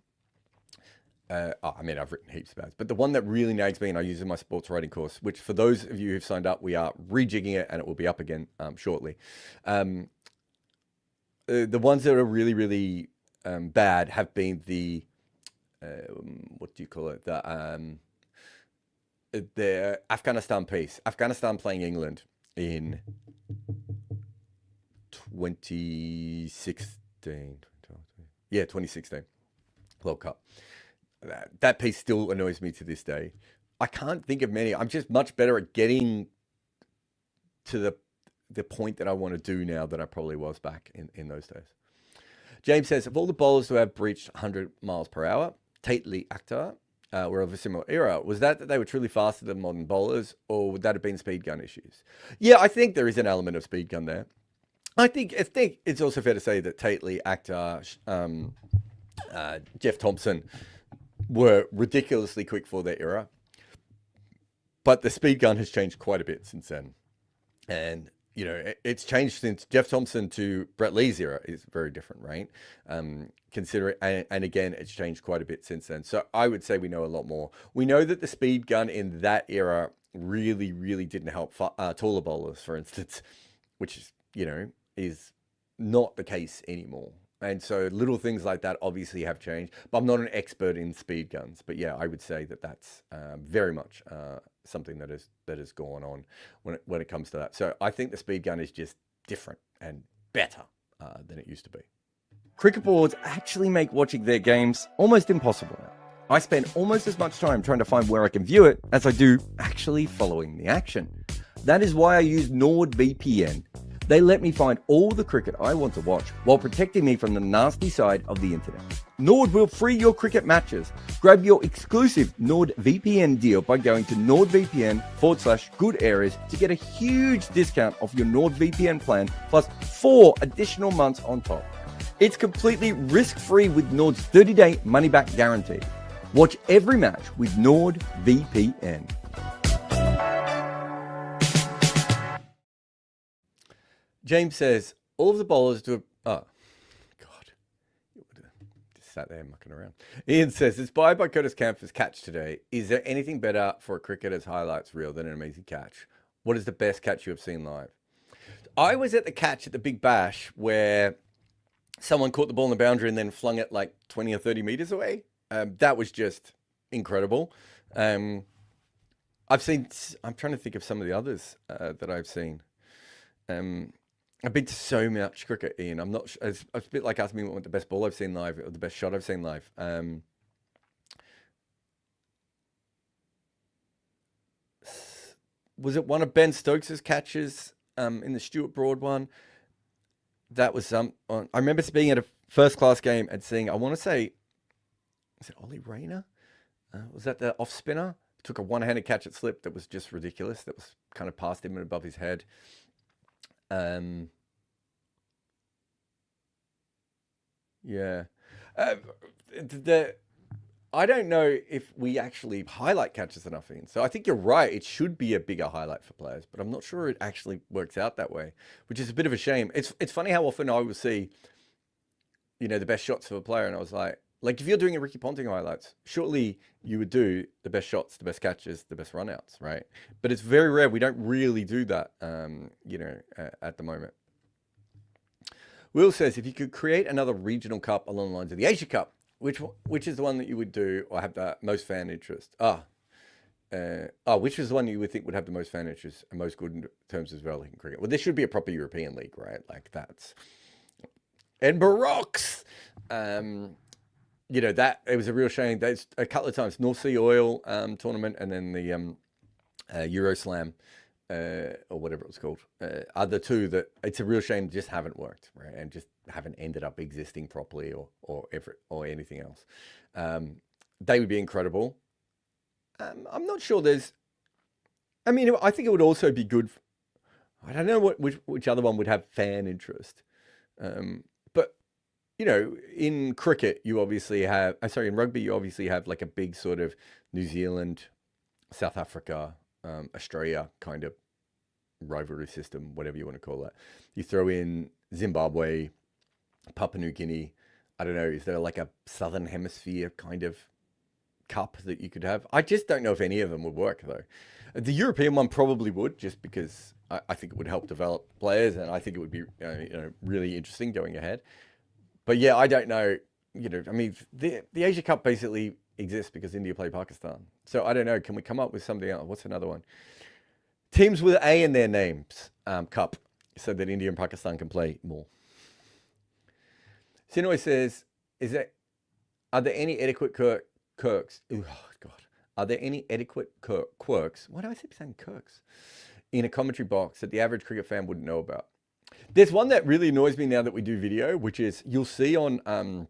I've written heaps of bad, but the one that really nags me and I use in my sports writing course, which for those of you who've signed up, we are rejigging it and it will be up again shortly. The ones that are really, really bad have been the, what do you call it? The Afghanistan piece. Afghanistan playing England in 2016. Yeah, 2016 World Cup. That piece still annoys me to this day. I can't think of many. I'm just much better at getting to the point that I want to do now than I probably was back in those days. James says, of all the bowlers who have breached 100 miles per hour, Tilak Akhtar were of a similar era. Was that they were truly faster than modern bowlers, or would that have been speed gun issues? Yeah, I think there is an element of speed gun there. I think it's also fair to say that Tilak Akhtar, Jeff Thompson were ridiculously quick for their era. But the speed gun has changed quite a bit since then. And, it's changed since Jeff Thompson to Brett Lee's era is very different, right? And again, it's changed quite a bit since then. So I would say we know a lot more. We know that the speed gun in that era really, really didn't help taller bowlers, for instance, which is, is not the case anymore. And so little things like that obviously have changed, but I'm not an expert in speed guns. But yeah, I would say that that's very much something that has gone on when it comes to that. So I think the speed gun is just different and better than it used to be. Cricket boards actually make watching their games almost impossible now. I spend almost as much time trying to find where I can view it as I do actually following the action. That is why I use NordVPN. They let me find all the cricket I want to watch while protecting me from the nasty side of the internet. Nord will free your cricket matches. Grab your exclusive NordVPN deal by going to nordvpn.com/good areas to get a huge discount off your NordVPN plan plus 4 additional months on top. It's completely risk-free with Nord's 30-day money-back guarantee. Watch every match with NordVPN. James says, all of the bowlers do... Oh, God. Just sat there mucking around. Ian says, inspired by Curtis Campher's catch today, is there anything better for a cricketer's highlights reel than an amazing catch? What is the best catch you have seen live? I was at the catch at the Big Bash where someone caught the ball in the boundary and then flung it like 20 or 30 meters away. That was just incredible. I'm trying to think of some of the others that I've seen. I've been to so much cricket, Ian. I'm not sure. It's a bit like asking me what the best ball I've seen live or the best shot I've seen live. Was it one of Ben Stokes' catches in the Stuart Broad one? That was I remember being at a first-class game and seeing, I want to say, is it Ollie Rayner? Was that the off-spinner? Took a one-handed catch at slip that was just ridiculous. That was kind of past him and above his head. Yeah. I don't know if we actually highlight catches enough, Ian. So I think you're right. It should be a bigger highlight for players, but I'm not sure it actually works out that way, which is a bit of a shame. It's funny how often I will see, the best shots for a player, and I was like if you're doing a Ricky Ponting highlights, surely you would do the best shots, the best catches, the best runouts, right? But it's very rare. We don't really do that, at the moment. Will says, if you could create another regional cup along the lines of the Asia Cup, which is the one that you would do or have the most fan interest? Which is the one you would think would have the most fan interest and most good in terms of developing cricket? Well, this should be a proper European league, right? Like that's Edinburgh Rocks. That it was a real shame. There's a couple of times North Sea Oil tournament and then the Euroslam or whatever it was called are the two that it's a real shame just haven't worked, right? And just haven't ended up existing properly or anything else. They would be incredible. I'm not sure I think it would also be good. I don't know which other one would have fan interest. But, in cricket, you obviously have, in rugby, you obviously have like a big sort of New Zealand, South Africa, Australia kind of rivalry system, whatever you want to call it. You throw in Zimbabwe, Papua New Guinea. I don't know, is there like a Southern Hemisphere kind of cup that you could have? I just don't know if any of them would work though. The European one probably would, just because I think it would help develop players, and I think it would be really interesting going ahead. But yeah, I don't know. The Asia Cup basically exists because India play Pakistan. So I don't know. Can we come up with something else? What's another one? Teams with A in their names, cup, so that India and Pakistan can play more. Sinoi says, are there any etiquette quirks? Oh, God. Are there any etiquette quirks? Why do I keep saying quirks? In a commentary box that the average cricket fan wouldn't know about? There's one that really annoys me now that we do video, which is you'll see on,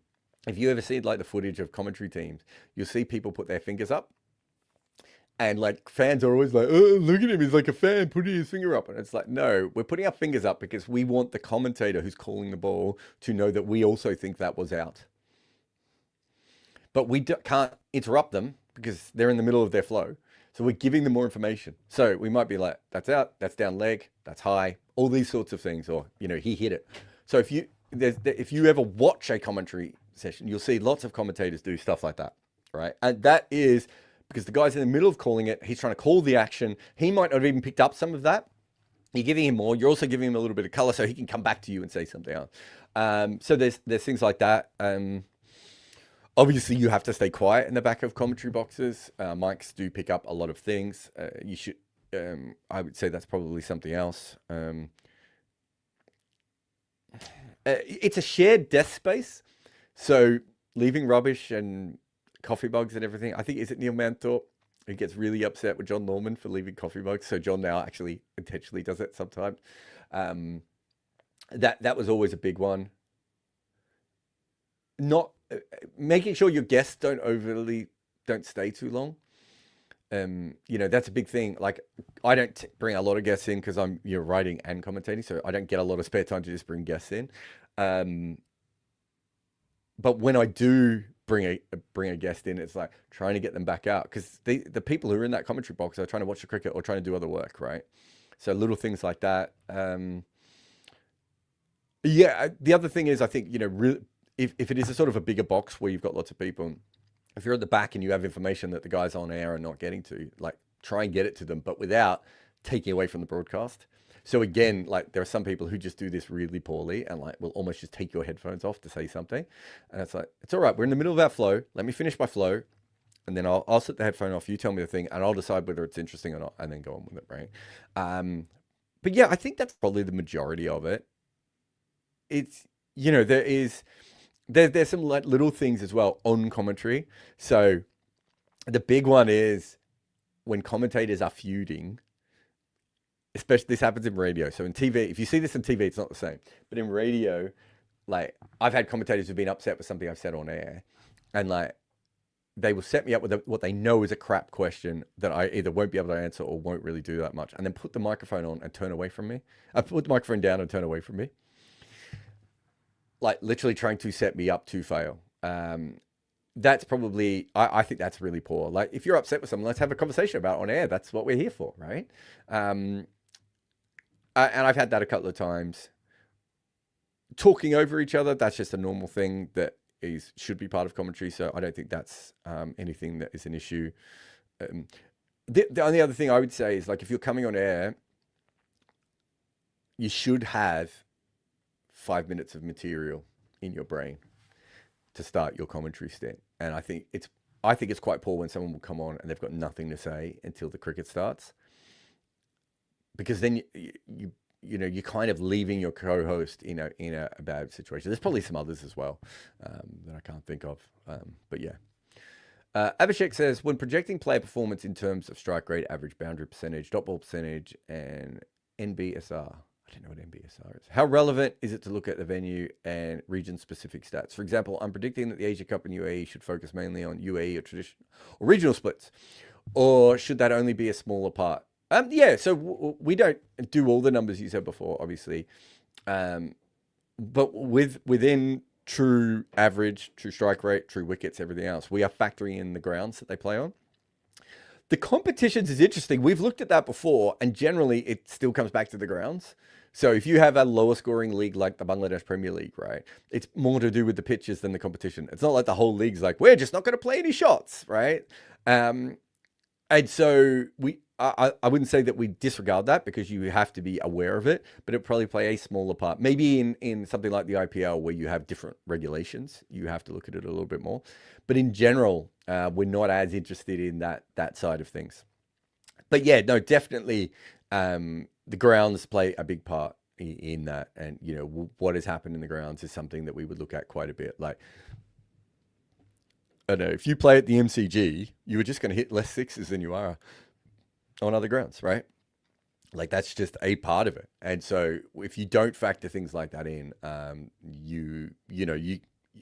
if you ever see like the footage of commentary teams, you'll see people put their fingers up. And like fans are always like, oh, look at him, he's like a fan putting his finger up. And it's like, no, we're putting our fingers up because we want the commentator who's calling the ball to know that we also think that was out. But we can't interrupt them because they're in the middle of their flow. So we're giving them more information. So we might be like, that's out, that's down leg, that's high, all these sorts of things, or, he hit it. So if you ever watch a commentary session, you'll see lots of commentators do stuff like that, right? And that is because the guy's in the middle of calling it. He's trying to call the action. He might not have even picked up some of that. You're giving him more. You're also giving him a little bit of color so he can come back to you and say something else. So there's things like that. Obviously, you have to stay quiet in the back of commentary boxes. Mics do pick up a lot of things. You should. I would say that's probably something else. It's a shared desk space, so leaving rubbish and coffee mugs and everything. I think, is it Neil Manthorpe who gets really upset with John Norman for leaving coffee mugs? So John now actually intentionally does it sometimes. That was always a big one. Not making sure your guests don't stay too long. That's a big thing. Like I don't bring a lot of guests in because I'm writing and commentating, so I don't get a lot of spare time to just bring guests in. But when I do bring a guest in, it's like trying to get them back out because the people who are in that commentary box are trying to watch the cricket or trying to do other work, right? So little things like that. The other thing is, I think if it is a sort of a bigger box where you've got lots of people, if you're at the back and you have information that the guys on air are not getting to, like try and get it to them, but without taking away from the broadcast. So again, like there are some people who just do this really poorly and like will almost just take your headphones off to say something. And it's like, it's all right. We're in the middle of our flow. Let me finish my flow. And then I'll set the headphone off. You tell me the thing and I'll decide whether it's interesting or not and then go on with it. Right. But yeah, I think that's probably the majority of it. It's, there's some like little things as well on commentary. So the big one is when commentators are feuding, especially this happens in radio. So in TV, if you see this on TV, it's not the same. But in radio, like I've had commentators who've been upset with something I've said on air, and like they will set me up with what they know is a crap question that I either won't be able to answer or won't really do that much, and then put the microphone on and turn away from me. I put the microphone down and turn away from me. Like literally trying to set me up to fail. That's probably, I think that's really poor. Like if you're upset with someone, let's have a conversation about it on air. That's what we're here for, right? And I've had that a couple of times. Talking over each other, that's just a normal thing that should be part of commentary. So I don't think that's anything that is an issue. The only other thing I would say is like if you're coming on air, you should have 5 minutes of material in your brain to start your commentary stint. And I think it's quite poor when someone will come on and they've got nothing to say until the cricket starts, because then you're kind of leaving your co-host in a bad situation. There's probably some others as well that I can't think of, but yeah. Abhishek says, when projecting player performance in terms of strike rate, average boundary percentage, dot ball percentage, and NBSR, I don't know what NBSR is. How relevant is it to look at the venue and region-specific stats? For example, I'm predicting that the Asia Cup in UAE should focus mainly on UAE or traditional or regional splits, or should that only be a smaller part? Yeah, so we don't do all the numbers you said before, obviously, but within true average, true strike rate, true wickets, everything else, we are factoring in the grounds that they play on. The competitions is interesting. We've looked at that before, and generally it still comes back to the grounds. So if you have a lower scoring league like the Bangladesh Premier League, right, it's more to do with the pitches than the competition. It's not like the whole league's like, we're just not going to play any shots, right? And so I wouldn't say that we disregard that, because you have to be aware of it, but it probably play a smaller part. Maybe in something like the IPL where you have different regulations, you have to look at it a little bit more. But in general, we're not as interested in that side of things. But yeah, no, definitely the grounds play a big part in that. And, what has happened in the grounds is something that we would look at quite a bit. Like, I don't know, if you play at the MCG, you are just going to hit less sixes than you are on other grounds, right? Like, that's just a part of it. And so if you don't factor things like that in, you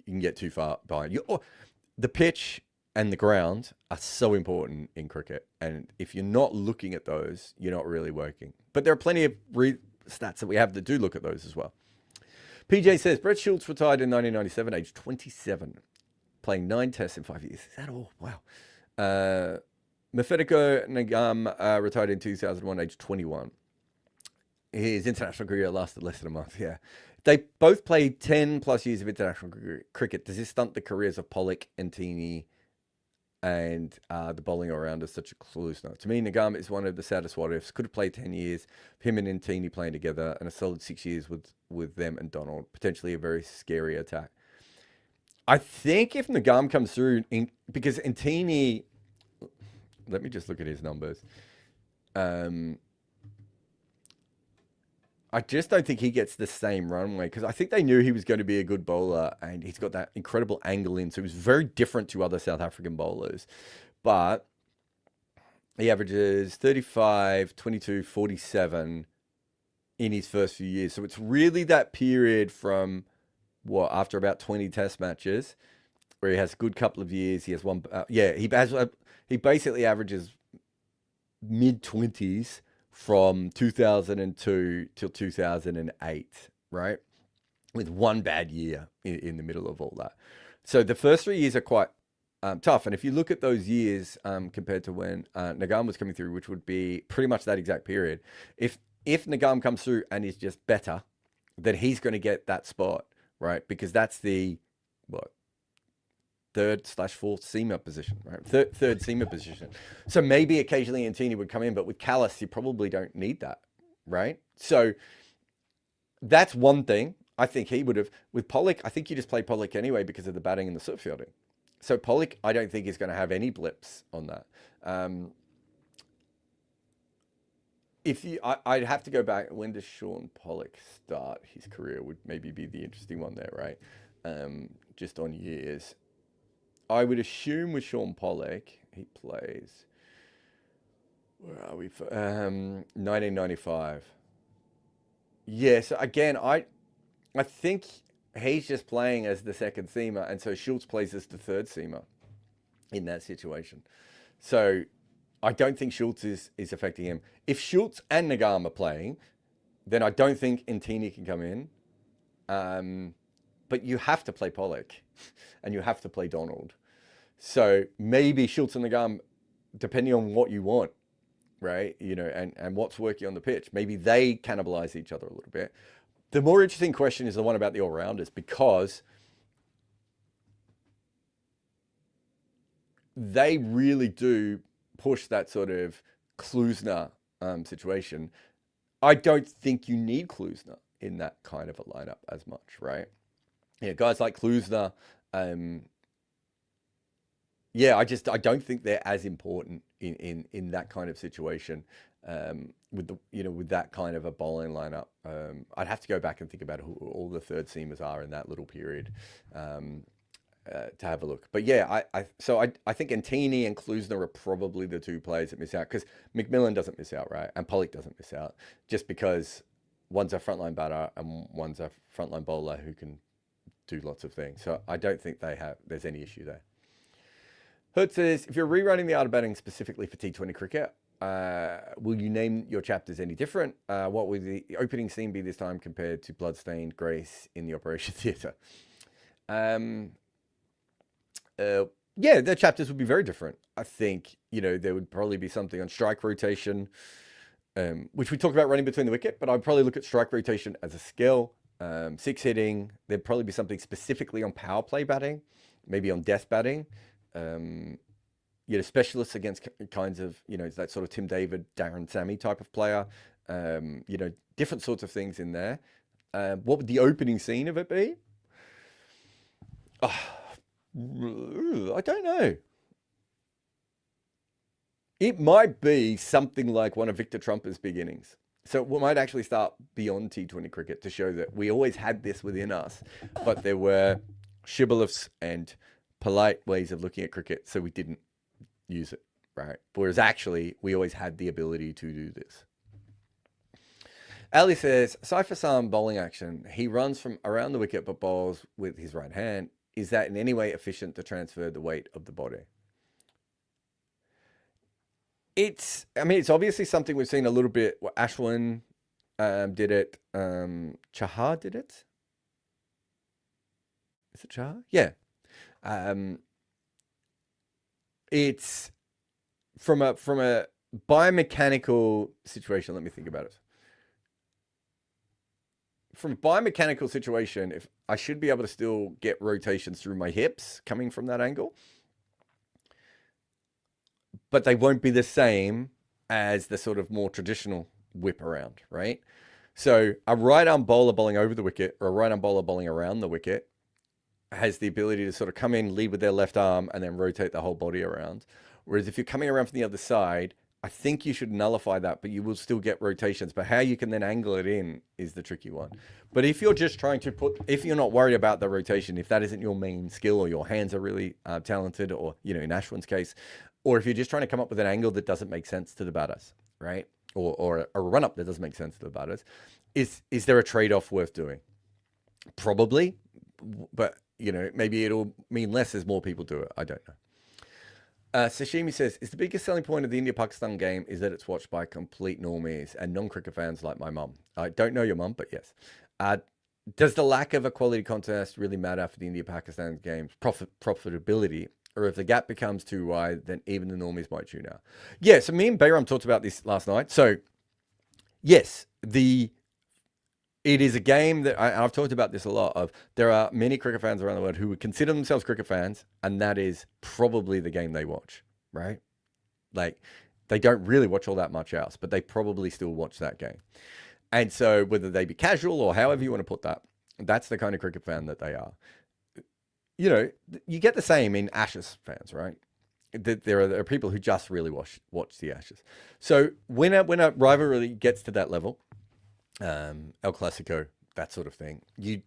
can get too far behind. The pitch and the ground are so important in cricket. And if you're not looking at those, you're not really working. But there are plenty of stats that we have that do look at those as well. PJ says, Brett Schultz retired in 1997, age 27, playing 9 tests in 5 years. Is that all? Wow. Mefediko Nagam retired in 2001, age 21. His international career lasted less than a month, yeah. They both played 10 plus years of international cricket. Does this stunt the careers of Pollock and Tini and the bowling all-rounders such as Klusner? To me, Nagam is one of the saddest what-ifs. Could have played 10 years, him and Ntini playing together, and a solid 6 years with them and Donald. Potentially a very scary attack. I think if Nagam comes through, because Ntini... Let me just look at his numbers. I just don't think he gets the same runway, because I think they knew he was going to be a good bowler, and he's got that incredible angle in. So he was very different to other South African bowlers. But he averages 35, 22, 47 in his first few years. So it's really that period from, after about 20 test matches, where he has a good couple of years. He has one, he basically averages mid-20s from 2002 till 2008, right? With one bad year in the middle of all that. So the first 3 years are quite tough. And if you look at those years compared to when Nagam was coming through, which would be pretty much that exact period, if Nagam comes through and is just better, then he's going to get that spot, right? Because that's the, third/fourth seamer position, right? Third seamer position. So maybe occasionally Ntini would come in, but with Callis, you probably don't need that, right? So that's one thing. I think he would have. With Pollock, I think you just play Pollock anyway because of the batting and the slip fielding. So Pollock, I don't think is going to have any blips on that. I'd have to go back. When does Sean Pollock start his career? Would maybe be the interesting one there, right? Just on years. I would assume with Sean Pollock, he plays, where are we? 1995. Yeah, so again, I think he's just playing as the second seamer, and so Schultz plays as the third seamer in that situation. So I don't think Schultz is affecting him. If Schultz and Nagam are playing, then I don't think Ntini can come in. But you have to play Pollock and you have to play Donald. So maybe Schultz and Nagam, depending on what you want, right? And what's working on the pitch, maybe they cannibalize each other a little bit. The more interesting question is the one about the all-rounders, because they really do push that sort of Klusner situation. I don't think you need Klusner in that kind of a lineup as much, right? Yeah, guys like Klusner, yeah, I don't think they're as important in that kind of situation, with with that kind of a bowling lineup. I'd have to go back and think about who all the third seamers are in that little period, to have a look. But yeah, I think Antini and Klusner are probably the two players that miss out, because McMillan doesn't miss out, right? And Pollock doesn't miss out, just because one's a frontline batter and one's a frontline bowler who can do lots of things. So I don't think there's any issue there. Hood says, if you're rewriting the art of batting specifically for T20 cricket, will you name your chapters any different? What would the opening scene be this time compared to Bloodstained Grace in the Operation Theatre? Yeah, the chapters would be very different. I think, there would probably be something on strike rotation, which we talked about running between the wicket, but I'd probably look at strike rotation as a skill. Six hitting, there'd probably be something specifically on power play batting, maybe on death batting. Specialists against kinds of, that sort of Tim David, Darren Sammy type of player. Different sorts of things in there. What would the opening scene of it be? Oh, I don't know. It might be something like one of Victor Trumper's beginnings. So we might actually start beyond T20 cricket to show that we always had this within us, but there were shibboleths and polite ways of looking at cricket, so we didn't use it, right? Whereas actually, we always had the ability to do this. Ali says, Cypher Sam bowling action. He runs from around the wicket but bowls with his right hand. Is that in any way efficient to transfer the weight of the body? It's obviously something we've seen a little bit. Ashwin did it. Chahar did it. Is it Chahar? Yeah. It's from a biomechanical situation. Let me think about it. From a biomechanical situation, if I should be able to still get rotations through my hips coming from that angle, but they won't be the same as the sort of more traditional whip around, right? So a right arm bowler bowling over the wicket or a right arm bowler bowling around the wicket has the ability to sort of come in, lead with their left arm, and then rotate the whole body around. Whereas if you're coming around from the other side, I think you should nullify that, but you will still get rotations. But how you can then angle it in is the tricky one. But if you're just trying to if you're not worried about the rotation, if that isn't your main skill, or your hands are really talented, or, in Ashwin's case, or if you're just trying to come up with an angle that doesn't make sense to the batters, right? Or a run up that doesn't make sense to the batters, is there a trade-off worth doing? Probably, but maybe it'll mean less as more people do it. I don't know. Sashimi says, is the biggest selling point of the India-Pakistan game is that it's watched by complete normies and non-cricket fans like my mum? I don't know your mum, but yes. Does the lack of a quality contest really matter for the India-Pakistan game's profitability? Or if the gap becomes too wide, then even the normies might tune out? Yeah, so me and Bayram talked about this last night. So, yes, it is a game that I've talked about this a lot of. There are many cricket fans around the world who would consider themselves cricket fans, and that is probably the game they watch, right? Like, they don't really watch all that much else, but they probably still watch that game. And so whether they be casual or however you want to put that, that's the kind of cricket fan that they are. You get the same in Ashes fans, right? There are people who just really watch the Ashes. So when a rivalry gets to that level, El Clasico, that sort of thing,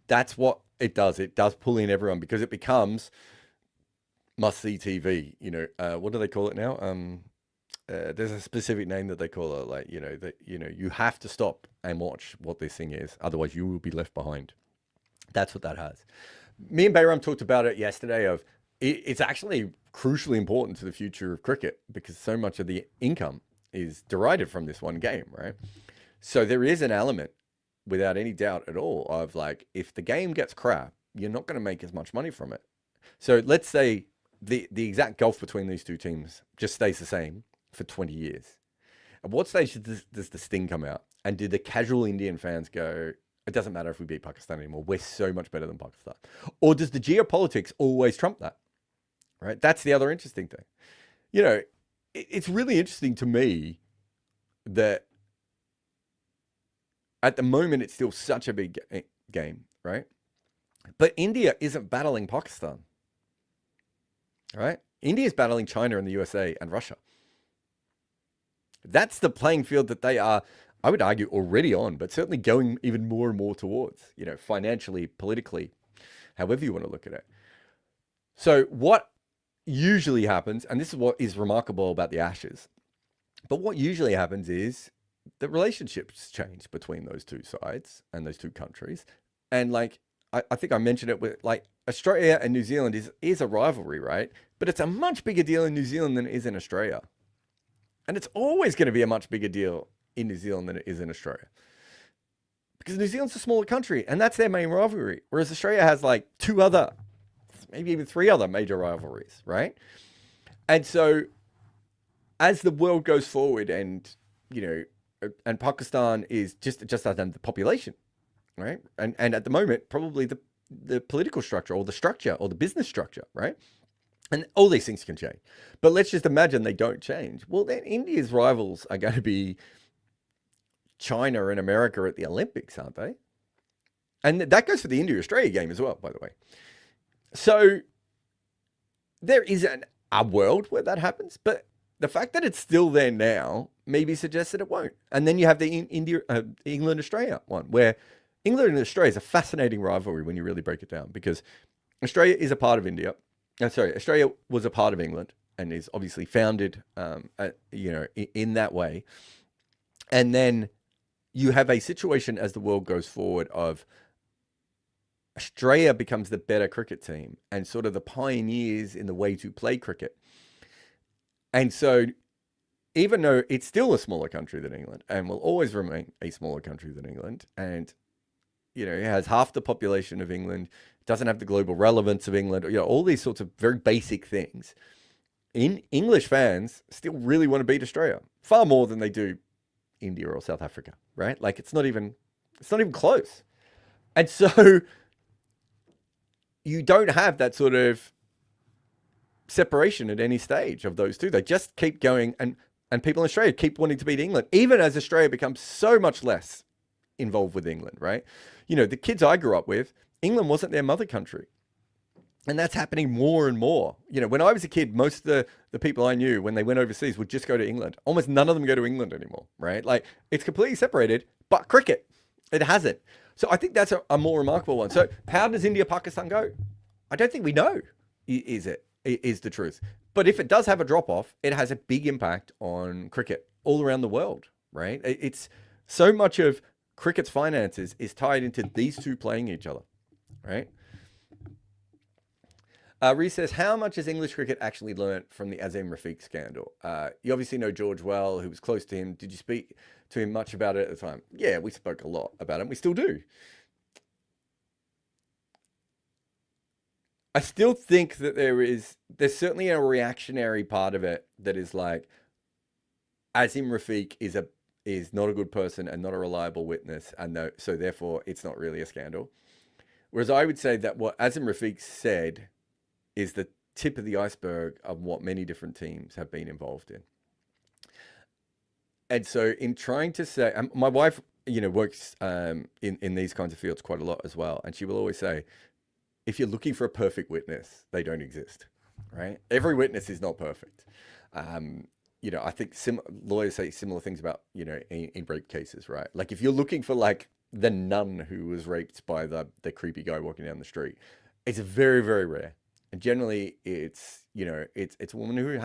that's what it does. It does pull in everyone because it becomes must-see TV. What do they call it now? There's a specific name that they call it. Like, you have to stop and watch what this thing is, otherwise you will be left behind. That's what that has. Me and Bayram talked about it yesterday. It's actually crucially important to the future of cricket because so much of the income is derived from this one game, right? So there is an element, without any doubt at all, of like, if the game gets crap, you're not going to make as much money from it. So let's say the exact gulf between these two teams just stays the same for 20 years. At what stage does the sting come out? And do the casual Indian fans go, it doesn't matter if we beat Pakistan anymore, we're so much better than Pakistan? Or does the geopolitics always trump that? Right? That's the other interesting thing. It's really interesting to me that At the moment, it's still such a big game, right? But India isn't battling Pakistan, right? India is battling China and the USA and Russia. That's the playing field that they are, I would argue, already on, but certainly going even more and more towards, financially, politically, however you want to look at it. So what usually happens, and this is what is remarkable about the Ashes, but what usually happens is the relationships change between those two sides and those two countries. And I think I mentioned it with Australia and New Zealand is a rivalry, right? But it's a much bigger deal in New Zealand than it is in Australia. And it's always going to be a much bigger deal in New Zealand than it is in Australia. Because New Zealand's a smaller country, and that's their main rivalry. Whereas Australia has two other, maybe even three other major rivalries, right? And so as the world goes forward and, and Pakistan is just the population, right? And at the moment, probably the political structure or the business structure, right? And all these things can change. But let's just imagine they don't change. Well, then India's rivals are going to be China and America at the Olympics, aren't they? And that goes for the India-Australia game as well, by the way. So there is a world where that happens, but the fact that it's still there now maybe suggests that it won't. And then you have the England-Australia one, where England and Australia is a fascinating rivalry when you really break it down, because Australia is a part of India. Australia was a part of England and is obviously founded, in that way. And then you have a situation as the world goes forward of Australia becomes the better cricket team and sort of the pioneers in the way to play cricket. And so even though it's still a smaller country than England and will always remain a smaller country than England, and, it has half the population of England, doesn't have the global relevance of England, all these sorts of very basic things. English fans still really want to beat Australia far more than they do India or South Africa, right? It's not even close. And so you don't have that sort of separation at any stage of those two. They just keep going, and people in Australia keep wanting to beat England, even as Australia becomes so much less involved with England, right? The kids I grew up with, England wasn't their mother country. And that's happening more and more. When I was a kid, most of the people I knew when they went overseas would just go to England. Almost none of them go to England anymore, right? It's completely separated, but cricket, it hasn't. So I think that's a more remarkable one. So how does India-Pakistan go? I don't think we know, is the truth. But if it does have a drop-off, it has a big impact on cricket all around the world, right? It's so much of cricket's finances is tied into these two playing each other, right? Reese says, how much has English cricket actually learnt from the Azeem Rafiq scandal? You obviously know George well, who was close to him. Did you speak to him much about it at the time? Yeah, we spoke a lot about it. We still do. I still think that there's certainly a reactionary part of it that is Azeem Rafiq is not a good person and not a reliable witness, and so therefore it's not really a scandal. Whereas I would say that what Azeem Rafiq said is the tip of the iceberg of what many different teams have been involved in. And so in trying to say, my wife, works in these kinds of fields quite a lot as well. And she will always say, if you're looking for a perfect witness, they don't exist, right? Every witness is not perfect. I think lawyers say similar things about, in rape cases, right? If you're looking for the nun who was raped by the creepy guy walking down the street, it's very, very rare. And generally it's a woman who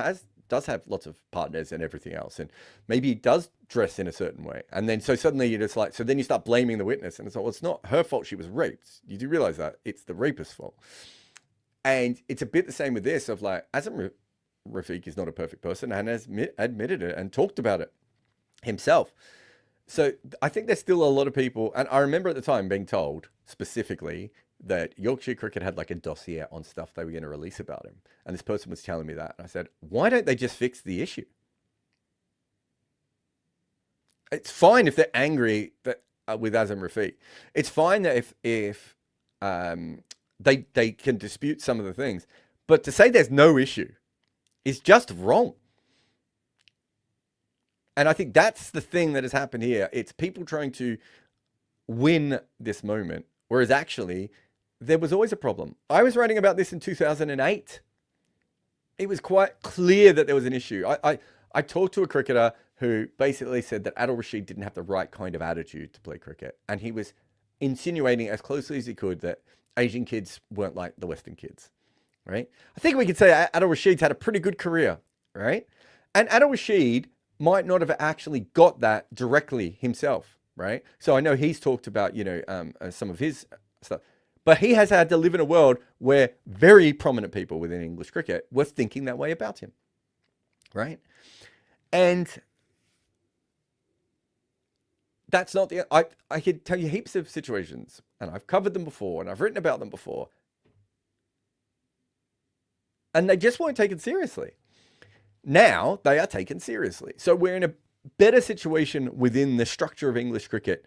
does have lots of partners and everything else, and maybe does dress in a certain way. And then so suddenly you're just so then you start blaming the witness, and it's well, it's not her fault she was raped. You do realize that it's the rapist's fault. And it's a bit the same with this of Azeem Rafiq is not a perfect person and has admitted it and talked about it himself. So I think there's still a lot of people, and I remember at the time being told specifically that Yorkshire Cricket had a dossier on stuff they were going to release about him. And this person was telling me that. And I said, why don't they just fix the issue? It's fine if they're angry with Azeem Rafiq. It's fine that if they can dispute some of the things. But to say there's no issue is just wrong. And I think that's the thing that has happened here. It's people trying to win this moment, whereas actually there was always a problem. I was writing about this in 2008. It was quite clear that there was an issue. I talked to a cricketer who basically said that Adil Rashid didn't have the right kind of attitude to play cricket. And he was insinuating as closely as he could that Asian kids weren't like the Western kids, right? I think we could say Adil Rashid's had a pretty good career, right? And Adil Rashid might not have actually got that directly himself, right? So I know he's talked about, some of his stuff. But he has had to live in a world where very prominent people within English cricket were thinking that way about him, right? And that's not the... I could tell you heaps of situations, and I've covered them before, and I've written about them before, and they just weren't taken seriously. Now they are taken seriously. So we're in a better situation within the structure of English cricket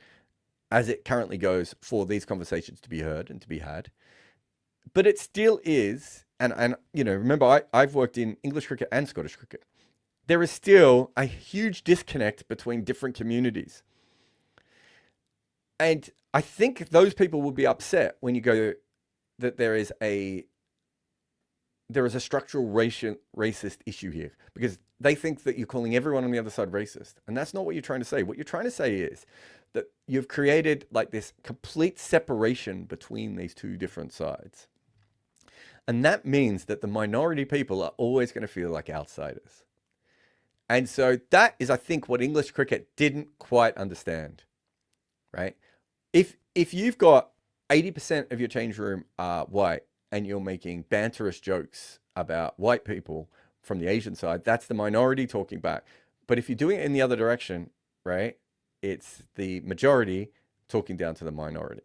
as it currently goes for these conversations to be heard and to be had. But it still is, and remember, I've worked in English cricket and Scottish cricket. There is still a huge disconnect between different communities. And I think those people will be upset when you go that there is a structural racist issue here, because they think that you're calling everyone on the other side racist. And that's not what you're trying to say. What you're trying to say is that you've created like this complete separation between these two different sides. And that means that the minority people are always going to feel like outsiders. And so that is, I think, what English cricket didn't quite understand, right? If you've got 80% of your change room are white and you're making banterous jokes about white people from the Asian side, that's the minority talking back. But if you're doing it in the other direction, right, it's the majority talking down to the minority.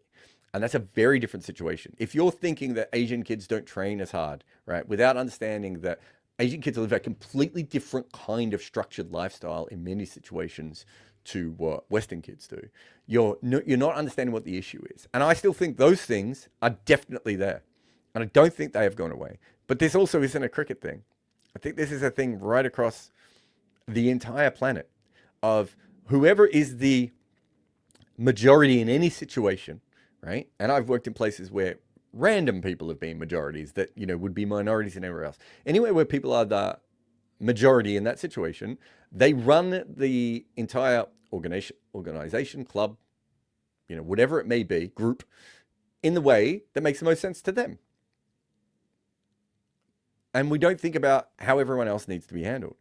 And that's a very different situation. If you're thinking that Asian kids don't train as hard, right, without understanding that Asian kids live a completely different kind of structured lifestyle in many situations to what Western kids do, you're not understanding what the issue is. And I still think those things are definitely there. And I don't think they have gone away. But this also isn't a cricket thing. I think this is a thing right across the entire planet of whoever is the majority in any situation, right? And I've worked in places where random people have been majorities that, would be minorities in everywhere else. Anywhere where people are the majority in that situation, they run the entire organization, club, whatever it may be, group, in the way that makes the most sense to them. And we don't think about how everyone else needs to be handled.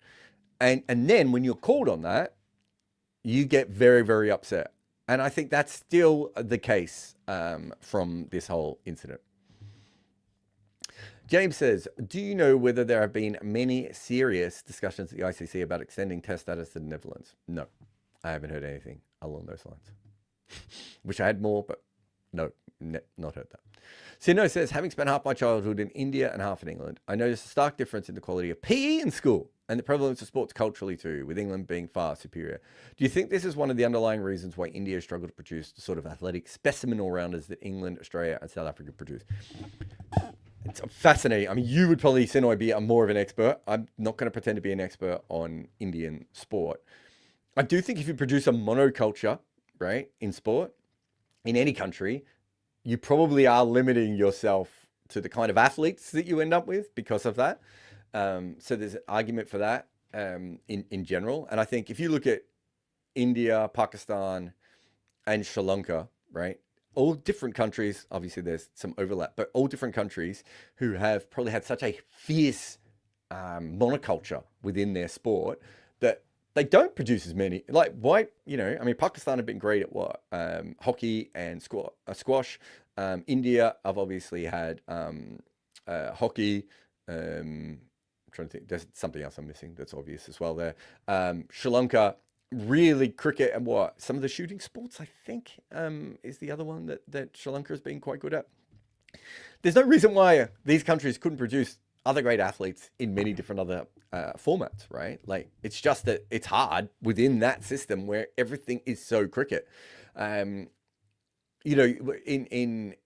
And then when you're called on that, you get very, very upset. And I think that's still the case from this whole incident. James says, do you know whether there have been many serious discussions at the ICC about extending test status to the Netherlands? No, I haven't heard anything along those lines. Wish I had more, but no, not heard that. Sino says, having spent half my childhood in India and half in England, I noticed a stark difference in the quality of PE in school and the prevalence of sports culturally too, with England being far superior. Do you think this is one of the underlying reasons why India struggled to produce the sort of athletic specimen all-rounders that England, Australia and South Africa produce? It's fascinating. I mean, you would probably, Sinoy, be more of an expert. I'm not going to pretend to be an expert on Indian sport. I do think if you produce a monoculture, right, in sport, in any country, you probably are limiting yourself to the kind of athletes that you end up with because of that. So there's an argument for that in general. And I think if you look at India, Pakistan, and Sri Lanka, right, all different countries, obviously there's some overlap, but all different countries who have probably had such a fierce monoculture within their sport that they don't produce as many. Like, why, Pakistan have been great at what? Hockey and squash. India have obviously had hockey. I'm trying to think, there's something else I'm missing that's obvious as well there. Sri Lanka, really cricket and what? Some of the shooting sports, I think, is the other one that Sri Lanka has been quite good at. There's no reason why these countries couldn't produce other great athletes in many different other formats, right? Like, it's just that it's hard within that system where everything is so cricket. In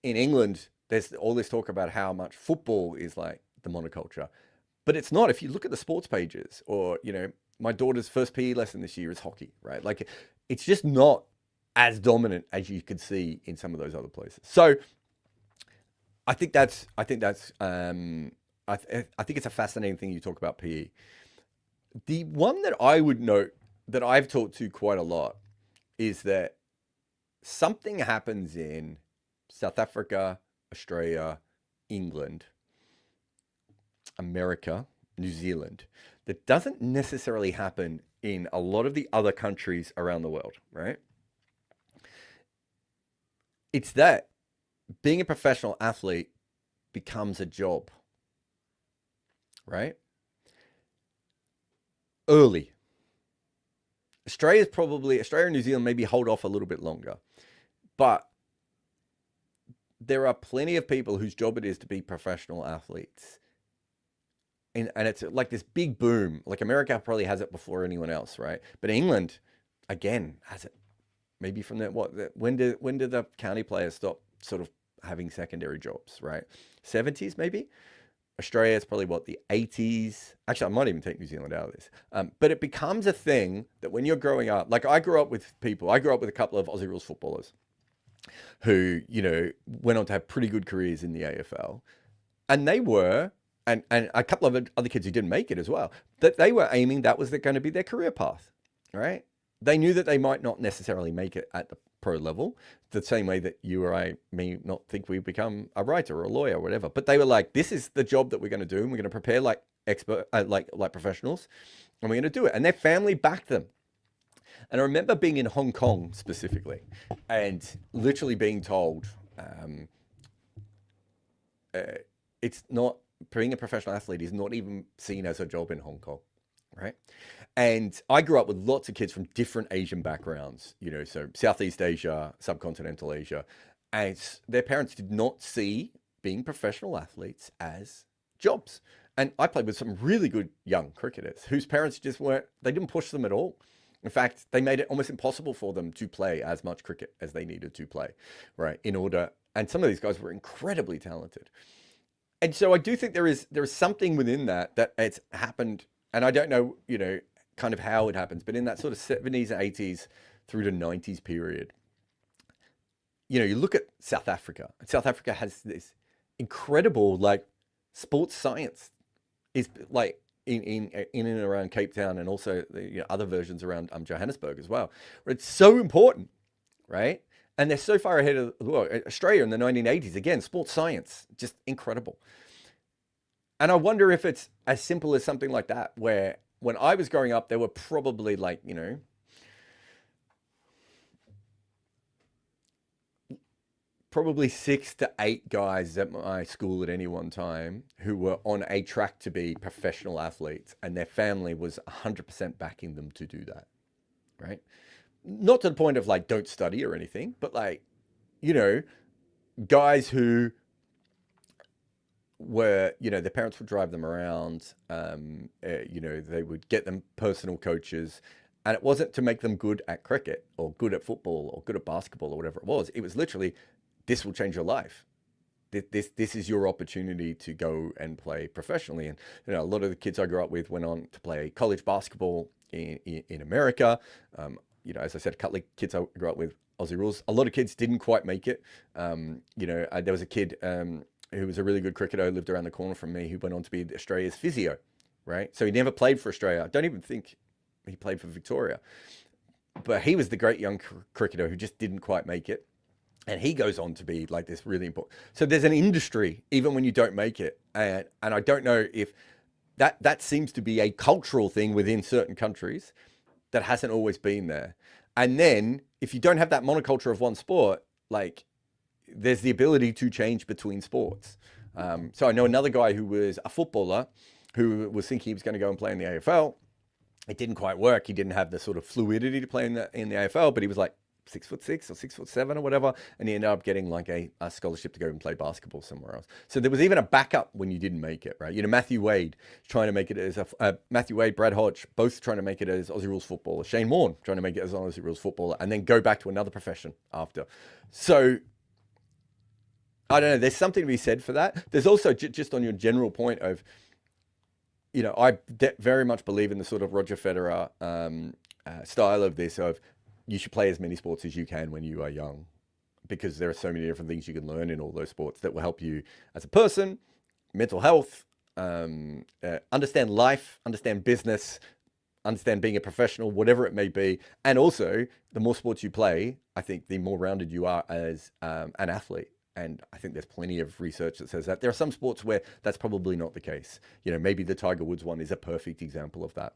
England, there's all this talk about how much football is like the monoculture, but it's not. If you look at the sports pages, or my daughter's first PE lesson this year is hockey, right? Like, it's just not as dominant as you could see in some of those other places. So I think I think it's a fascinating thing you talk about PE. The one that I would note that I've talked to quite a lot is that something happens in South Africa, Australia, England, America, New Zealand, that doesn't necessarily happen in a lot of the other countries around the world, right? It's that being a professional athlete becomes a job, right? Early. Australia and New Zealand maybe hold off a little bit longer, but there are plenty of people whose job it is to be professional athletes. And it's like this big boom. Like America probably has it before anyone else, right? But England, again, has it. Maybe from that, when did the county players stop sort of having secondary jobs, right? 70s maybe? Australia, it's probably the 80s. Actually, I might even take New Zealand out of this. But it becomes a thing that when you're growing up, like I grew up with a couple of Aussie rules footballers who, went on to have pretty good careers in the AFL. And they were, and a couple of other kids who didn't make it as well, that they were aiming, that was going to be their career path, right? They knew that they might not necessarily make it at the pro level, the same way that you or I may not think we become a writer or a lawyer or whatever. But they were like, this is the job that we're going to do, and we're going to prepare like like professionals, and we're going to do it. And their family backed them. And I remember being in Hong Kong specifically, and literally being told, it's not, being a professional athlete is not even seen as a job in Hong Kong, right? And I grew up with lots of kids from different Asian backgrounds, so Southeast Asia, subcontinental Asia, and their parents did not see being professional athletes as jobs. And I played with some really good young cricketers whose parents just they didn't push them at all. In fact, they made it almost impossible for them to play as much cricket as they needed to play, right? And some of these guys were incredibly talented. And so I do think there is something within that it's happened, and I don't know, kind of how it happens, but in that sort of 70s and 80s through to 90s period, you look at South Africa. South Africa has this incredible like sports science is like in and around Cape Town, and also other versions around Johannesburg as well, where it's so important, right? And they're so far ahead of Australia in the 1980s. Again, sports science, just incredible. And I wonder if it's as simple as something like that, where when I was growing up, there were probably like, probably 6 to 8 guys at my school at any one time who were on a track to be professional athletes, and their family was 100% backing them to do that, right? Not to the point of like, don't study or anything, but like, guys who were, their parents would drive them around, they would get them personal coaches, and it wasn't to make them good at cricket or good at football or good at basketball or whatever it was. It was literally, this will change your life. This is your opportunity to go and play professionally. And, a lot of the kids I grew up with went on to play college basketball in America. As I said, a couple of kids I grew up with, Aussie rules. A lot of kids didn't quite make it. There was a kid who was a really good cricketer who lived around the corner from me, who went on to be Australia's physio, right? So he never played for Australia. I don't even think he played for Victoria. But he was the great young cricketer who just didn't quite make it. And he goes on to be like this really important. So there's an industry, even when you don't make it. And I don't know if that seems to be a cultural thing within certain countries that hasn't always been there. And then if you don't have that monoculture of one sport, like there's the ability to change between sports. So I know another guy who was a footballer who was thinking he was going to go and play in the AFL. It didn't quite work. He didn't have the sort of fluidity to play in the AFL, but he was like 6'6" or 6'7" or whatever, and he ended up getting like a scholarship to go and play basketball somewhere else. So there was even a backup when you didn't make it, right? Matthew Wade trying to make it as Matthew Wade, Brad Hodge, both trying to make it as Aussie rules footballer. Shane Warne trying to make it as an Aussie rules footballer, and then go back to another profession after. So I don't know. There's something to be said for that. There's also just on your general point of, I very much believe in the sort of Roger Federer style of this of, you should play as many sports as you can when you are young, because there are so many different things you can learn in all those sports that will help you as a person, mental health, understand life, understand business, understand being a professional, whatever it may be. And also, the more sports you play, I think the more rounded you are as an athlete. And I think there's plenty of research that says that. There are some sports where that's probably not the case. You know, maybe the Tiger Woods one is a perfect example of that.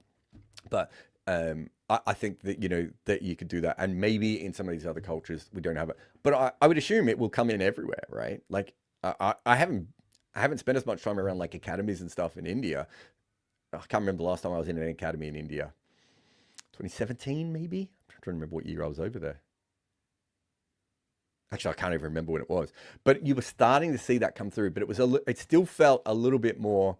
But I think that, you know, that you could do that. And maybe in some of these other cultures, we don't have it. But I would assume it will come in everywhere, right? Like, I haven't spent as much time around like academies and stuff in India. I can't remember the last time I was in an academy in India. 2017, maybe? I'm trying to remember what year I was over there. Actually, I can't even remember when it was. But you were starting to see that come through. But it still felt a little bit more.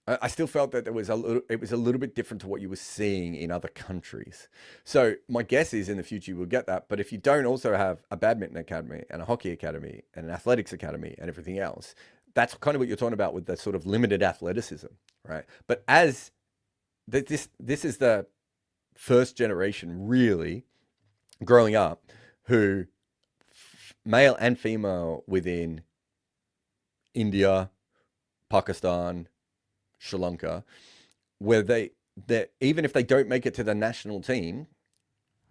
I still felt that it was a little bit different to what you were seeing in other countries. So my guess is in the future you will get that. But if you don't also have a badminton academy and a hockey academy and an athletics academy and everything else, that's kind of what you're talking about with the sort of limited athleticism, right? But as this is the first generation really growing up who, male and female within India, Pakistan, Sri Lanka, where they even if they don't make it to the national team,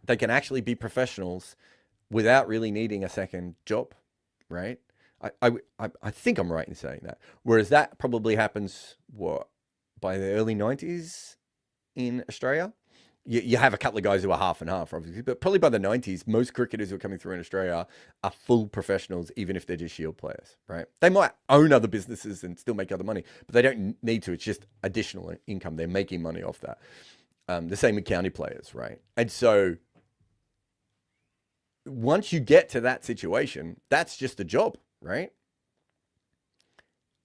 they can actually be professionals without really needing a second job, right? I think I'm right in saying that. Whereas that probably happens, by the early 90s in Australia? You have a couple of guys who are half and half, obviously, but probably by the 90s, most cricketers who are coming through in Australia are full professionals, even if they're just Shield players, right? They might own other businesses and still make other money, but they don't need to. It's just additional income. They're making money off that. The same with county players, right? And so once you get to that situation, that's just a job, right?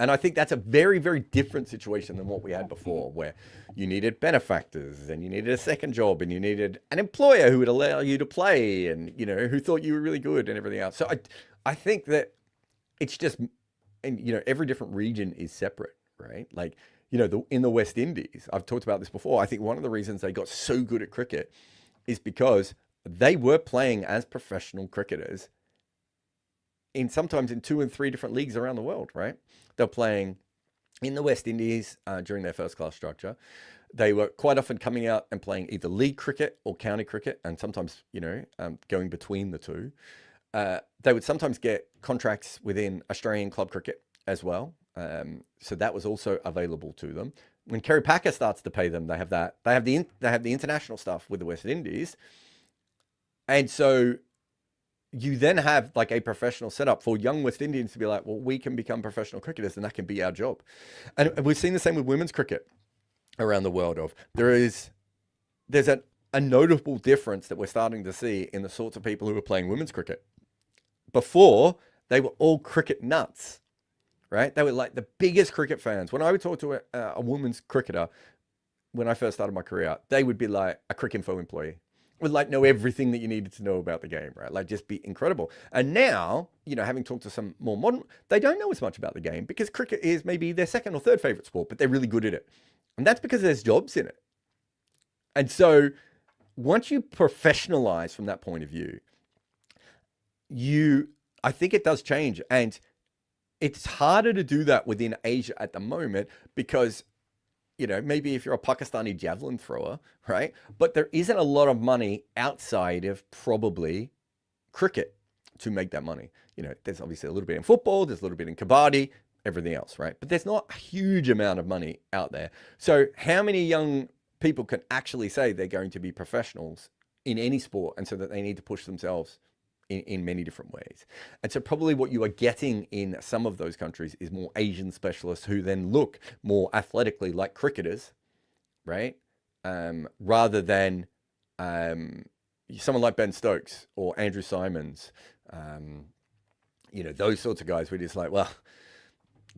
And I think that's a very, very different situation than what we had before, where you needed benefactors and you needed a second job and you needed an employer who would allow you to play and, you know, who thought you were really good and everything else. So I think that it's just, and, you know, every different region is separate, right? Like, you know, in the West Indies, I've talked about this before. I think one of the reasons they got so good at cricket is because they were playing as professional cricketers sometimes in 2 and 3 different leagues around the world, right? They're playing in the West Indies during their first class structure. They were quite often coming out and playing either league cricket or county cricket, and sometimes, you know, going between the two. They would sometimes get contracts within Australian club cricket as well. So that was also available to them. When Kerry Packer starts to pay them, they have that. They have the international stuff with the West Indies, and so you then have like a professional setup for young West Indians to be like, well, we can become professional cricketers and that can be our job. And we've seen the same with women's cricket around the world. There's a notable difference that we're starting to see in the sorts of people who are playing women's cricket. Before, they were all cricket nuts, right? They were like the biggest cricket fans. When I would talk to a women's cricketer, when I first started my career, they would be like a Cricinfo employee. Would like know everything that you needed to know about the game, right? Like just be incredible. And now, you know, having talked to some more modern, they don't know as much about the game because cricket is maybe their second or third favorite sport, but they're really good at it. And that's because there's jobs in it. And so once you professionalize from that point of view, I think it does change. And it's harder to do that within Asia at the moment because, you know, maybe if you're a Pakistani javelin thrower, right? But there isn't a lot of money outside of probably cricket to make that money. You know, there's obviously a little bit in football, there's a little bit in kabaddi, everything else, right? But there's not a huge amount of money out there. So how many young people can actually say they're going to be professionals in any sport and so that they need to push themselves in many different ways? And so probably what you are getting in some of those countries is more Asian specialists who then look more athletically like cricketers, right? Rather than someone like Ben Stokes or Andrew Simons, you know, those sorts of guys were just like, well,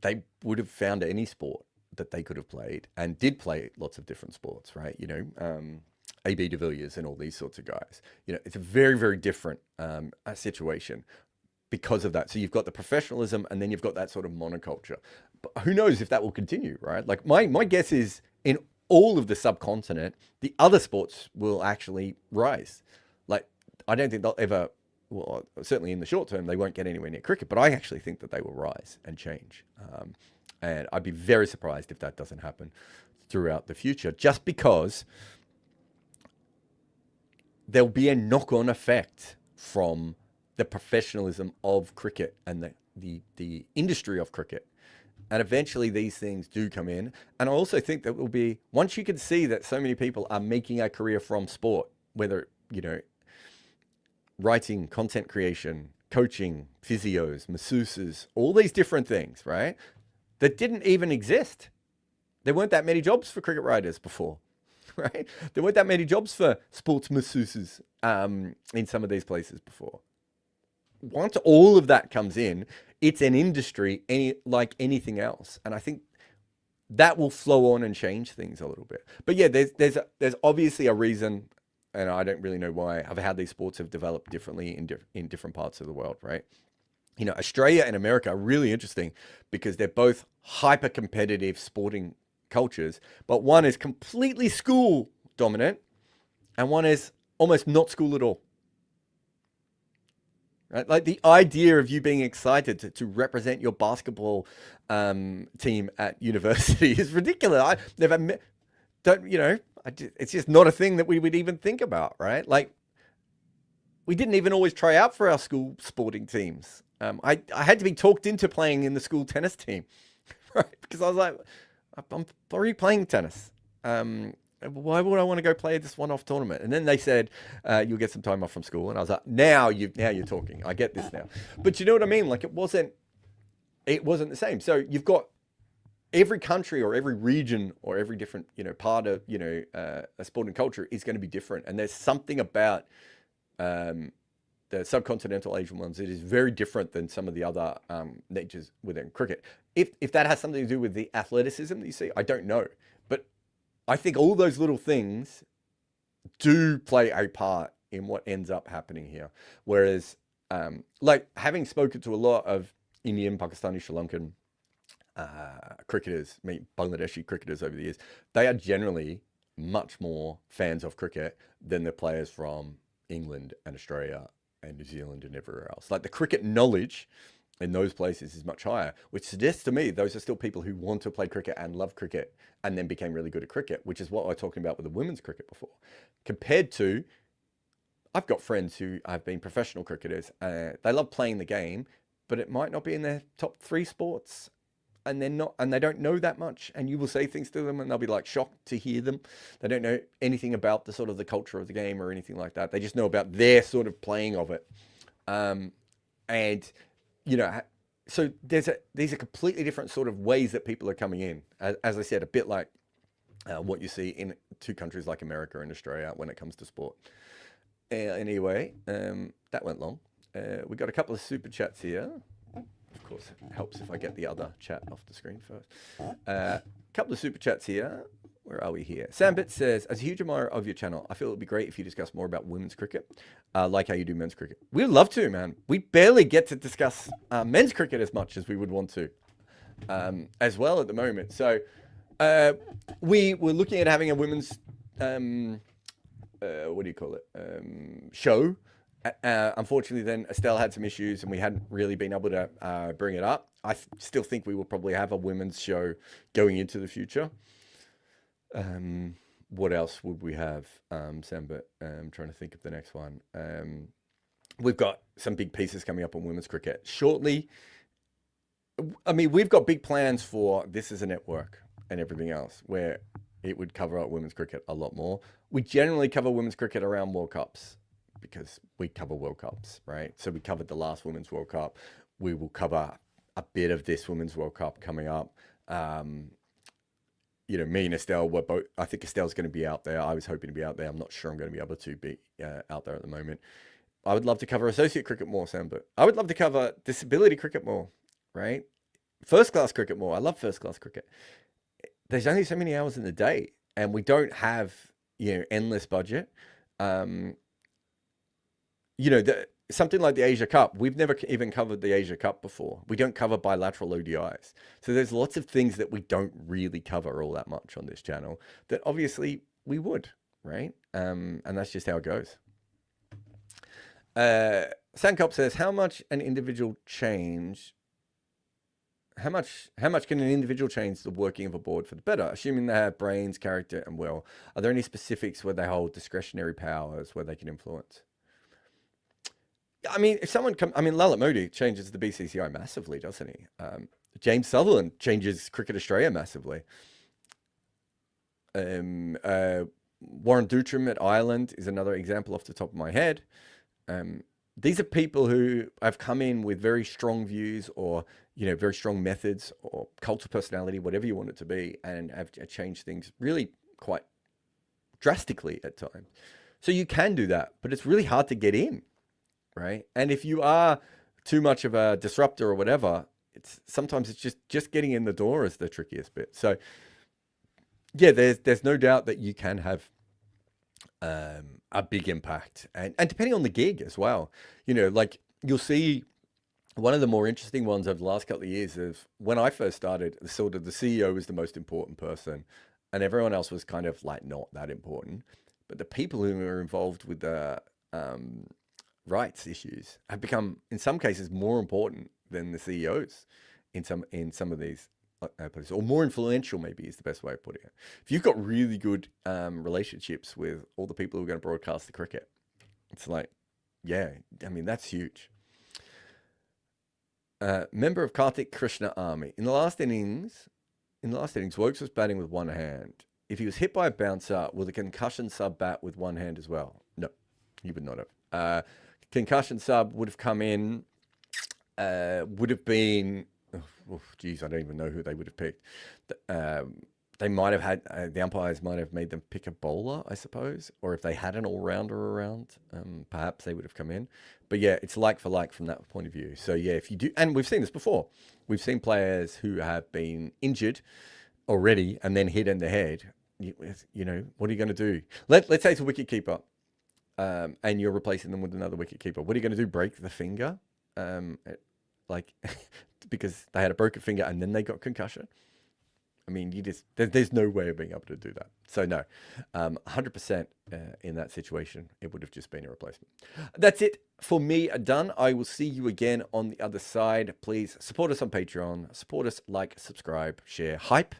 they would have found any sport that they could have played and did play lots of different sports, right? You know, AB de Villiers and all these sorts of guys. You know, it's a very, very different situation because of that. So you've got the professionalism and then you've got that sort of monoculture. But who knows if that will continue, right? Like my guess is in all of the subcontinent, the other sports will actually rise. Like, I don't think they'll ever, well, certainly in the short term, they won't get anywhere near cricket, but I actually think that they will rise and change. And I'd be very surprised if that doesn't happen throughout the future, just because there'll be a knock-on effect from the professionalism of cricket and the industry of cricket. And eventually these things do come in. And I also think that will be, once you can see that so many people are making a career from sport, whether, you know, writing, content creation, coaching, physios, masseuses, all these different things, right? That didn't even exist. There weren't that many jobs for cricket writers before, right? There weren't that many jobs for sports masseuses in some of these places before. Once all of that comes in, it's an industry like anything else. And I think that will flow on and change things a little bit. But yeah, there's obviously a reason, and I don't really know why, of how these sports have developed differently in different parts of the world, right? You know, Australia and America are really interesting because they're both hyper competitive sporting cultures, but one is completely school dominant and one is almost not school at all. Right? Like the idea of you being excited to represent your basketball team at university is ridiculous. I never don't, you know, it's just not a thing that we would even think about, right? Like, we didn't even always try out for our school sporting teams. I had to be talked into playing in the school tennis team, right? Because I was like, I'm already playing tennis. Why would I want to go play this one-off tournament? And then they said, you'll get some time off from school. And I was like, now you're talking. I get this now. But you know what I mean? Like, it wasn't the same. So you've got every country or every region or every different, you know, part of, you know, a sporting culture is going to be different. And there's something about the subcontinental Asian ones that is very different than some of the other natures within cricket. If that has something to do with the athleticism that you see, I don't know. But I think all those little things do play a part in what ends up happening here. Whereas, like, having spoken to a lot of Indian, Pakistani, Sri Lankan cricketers, Bangladeshi cricketers over the years, they are generally much more fans of cricket than the players from England and Australia and New Zealand and everywhere else. Like, the cricket knowledge in those places is much higher, which suggests to me those are still people who want to play cricket and love cricket and then became really good at cricket, which is what I was talking about with the women's cricket before. Compared to, I've got friends who have been professional cricketers. They love playing the game, but it might not be in their top 3 sports. And they're not, and they don't know that much. And you will say things to them and they'll be like shocked to hear them. They don't know anything about the sort of the culture of the game or anything like that. They just know about their sort of playing of it. And, you know, so these are completely different sort of ways that people are coming in. As I said, a bit like what you see in 2 countries like America and Australia when it comes to sport. Anyway, that went long. We got a couple of super chats here. Of course, it helps if I get the other chat off the screen first. A couple of super chats here. Where are we here? Sambit says, as a huge admirer of your channel, I feel it would be great if you discuss more about women's cricket, like how you do men's cricket. We'd love to, man. We barely get to discuss men's cricket as much as we would want to as well at the moment. So we were looking at having a women's, what do you call it, show. Unfortunately, then Estelle had some issues and we hadn't really been able to bring it up. I still think we will probably have a women's show going into the future. What else would we have, Samba? I'm trying to think of the next one. We've got some big pieces coming up on women's cricket shortly. I mean, we've got big plans for this as a network and everything else where it would cover up women's cricket a lot more. We generally cover women's cricket around World Cups because we cover World Cups, right? So we covered the last Women's World Cup. We will cover a bit of this Women's World Cup coming up. You know, me and Estelle were both, I think Estelle's going to be out there. I was hoping to be out there. I'm not sure I'm going to be able to be out there at the moment. I would love to cover associate cricket more, Sam, but I would love to cover disability cricket more, right? First class cricket more. I love first class cricket. There's only so many hours in the day and we don't have, you know, endless budget. You know, something like the Asia Cup, we've never even covered the Asia Cup before. We don't cover bilateral ODIs. So there's lots of things that we don't really cover all that much on this channel that obviously we would, right? And that's just how it goes. Sandcop says, how much can an individual change the working of a board for the better, assuming they have brains, character, and will? Are there any specifics where they hold discretionary powers where they can influence? I mean, if someone Lalit Modi changes the BCCI massively, doesn't he? James Sutherland changes Cricket Australia massively. Warren Dutram at Ireland is another example off the top of my head. These are people who have come in with very strong views, or very strong methods, or cult of personality, whatever you want it to be, and have changed things really quite drastically at times. So you can do that, but it's really hard to get in, right? And if you are too much of a disruptor or whatever, sometimes it's just getting in the door is the trickiest bit. So yeah, there's no doubt that you can have a big impact, and depending on the gig as well, like you'll see one of the more interesting ones over the last couple of years is when I first started, sort of the CEO was the most important person and everyone else was kind of like not that important, but the people who are involved with the rights issues have become in some cases more important than the CEOs in some of these places, or more influential maybe is the best way of putting it. If you've got really good relationships with all the people who are going to broadcast the cricket, it's like, yeah, I mean, that's huge. Member of Karthik Krishna Army. In the last innings, Wokes was batting with one hand. If he was hit by a bouncer, will the concussion sub bat with one hand as well? No, he would not have. Concussion sub would have come in, would have been, oh, geez, I don't even know who they would have picked. They might have had, the umpires might have made them pick a bowler, I suppose, or if they had an all-rounder around, perhaps they would have come in. But yeah, it's like for like from that point of view. So yeah, if you do, and we've seen this before, we've seen players who have been injured already and then hit in the head. What are you going to do? Let's say it's a wicket keeper, and you're replacing them with another wicket keeper. What are you going to do? Break the finger? Because they had a broken finger and then they got concussion? I mean, there's no way of being able to do that. So no, 100% in that situation, it would have just been a replacement. That's it for me, done. I will see you again on the other side. Please support us on Patreon. Support us, like, subscribe, share, hype.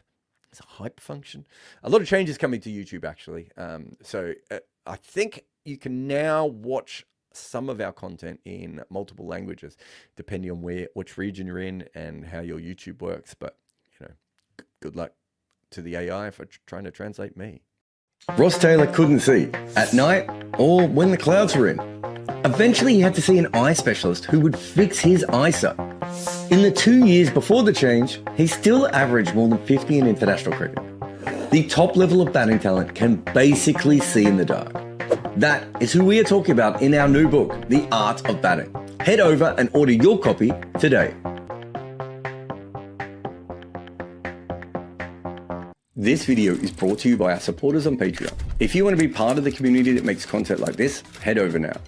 It's a hype function. A lot of changes coming to YouTube, actually. So I think you can now watch some of our content in multiple languages, depending on which region you're in and how your YouTube works. But good luck to the AI for trying to translate me. Ross Taylor couldn't see at night or when the clouds were in. Eventually, he had to see an eye specialist who would fix his eyesight. In the 2 years before the change, he still averaged more than 50 in international cricket. The top level of batting talent can basically see in the dark. That is who we are talking about in our new book, The Art of Batting. Head over and order your copy today. This video is brought to you by our supporters on Patreon. If you want to be part of the community that makes content like this, head over now.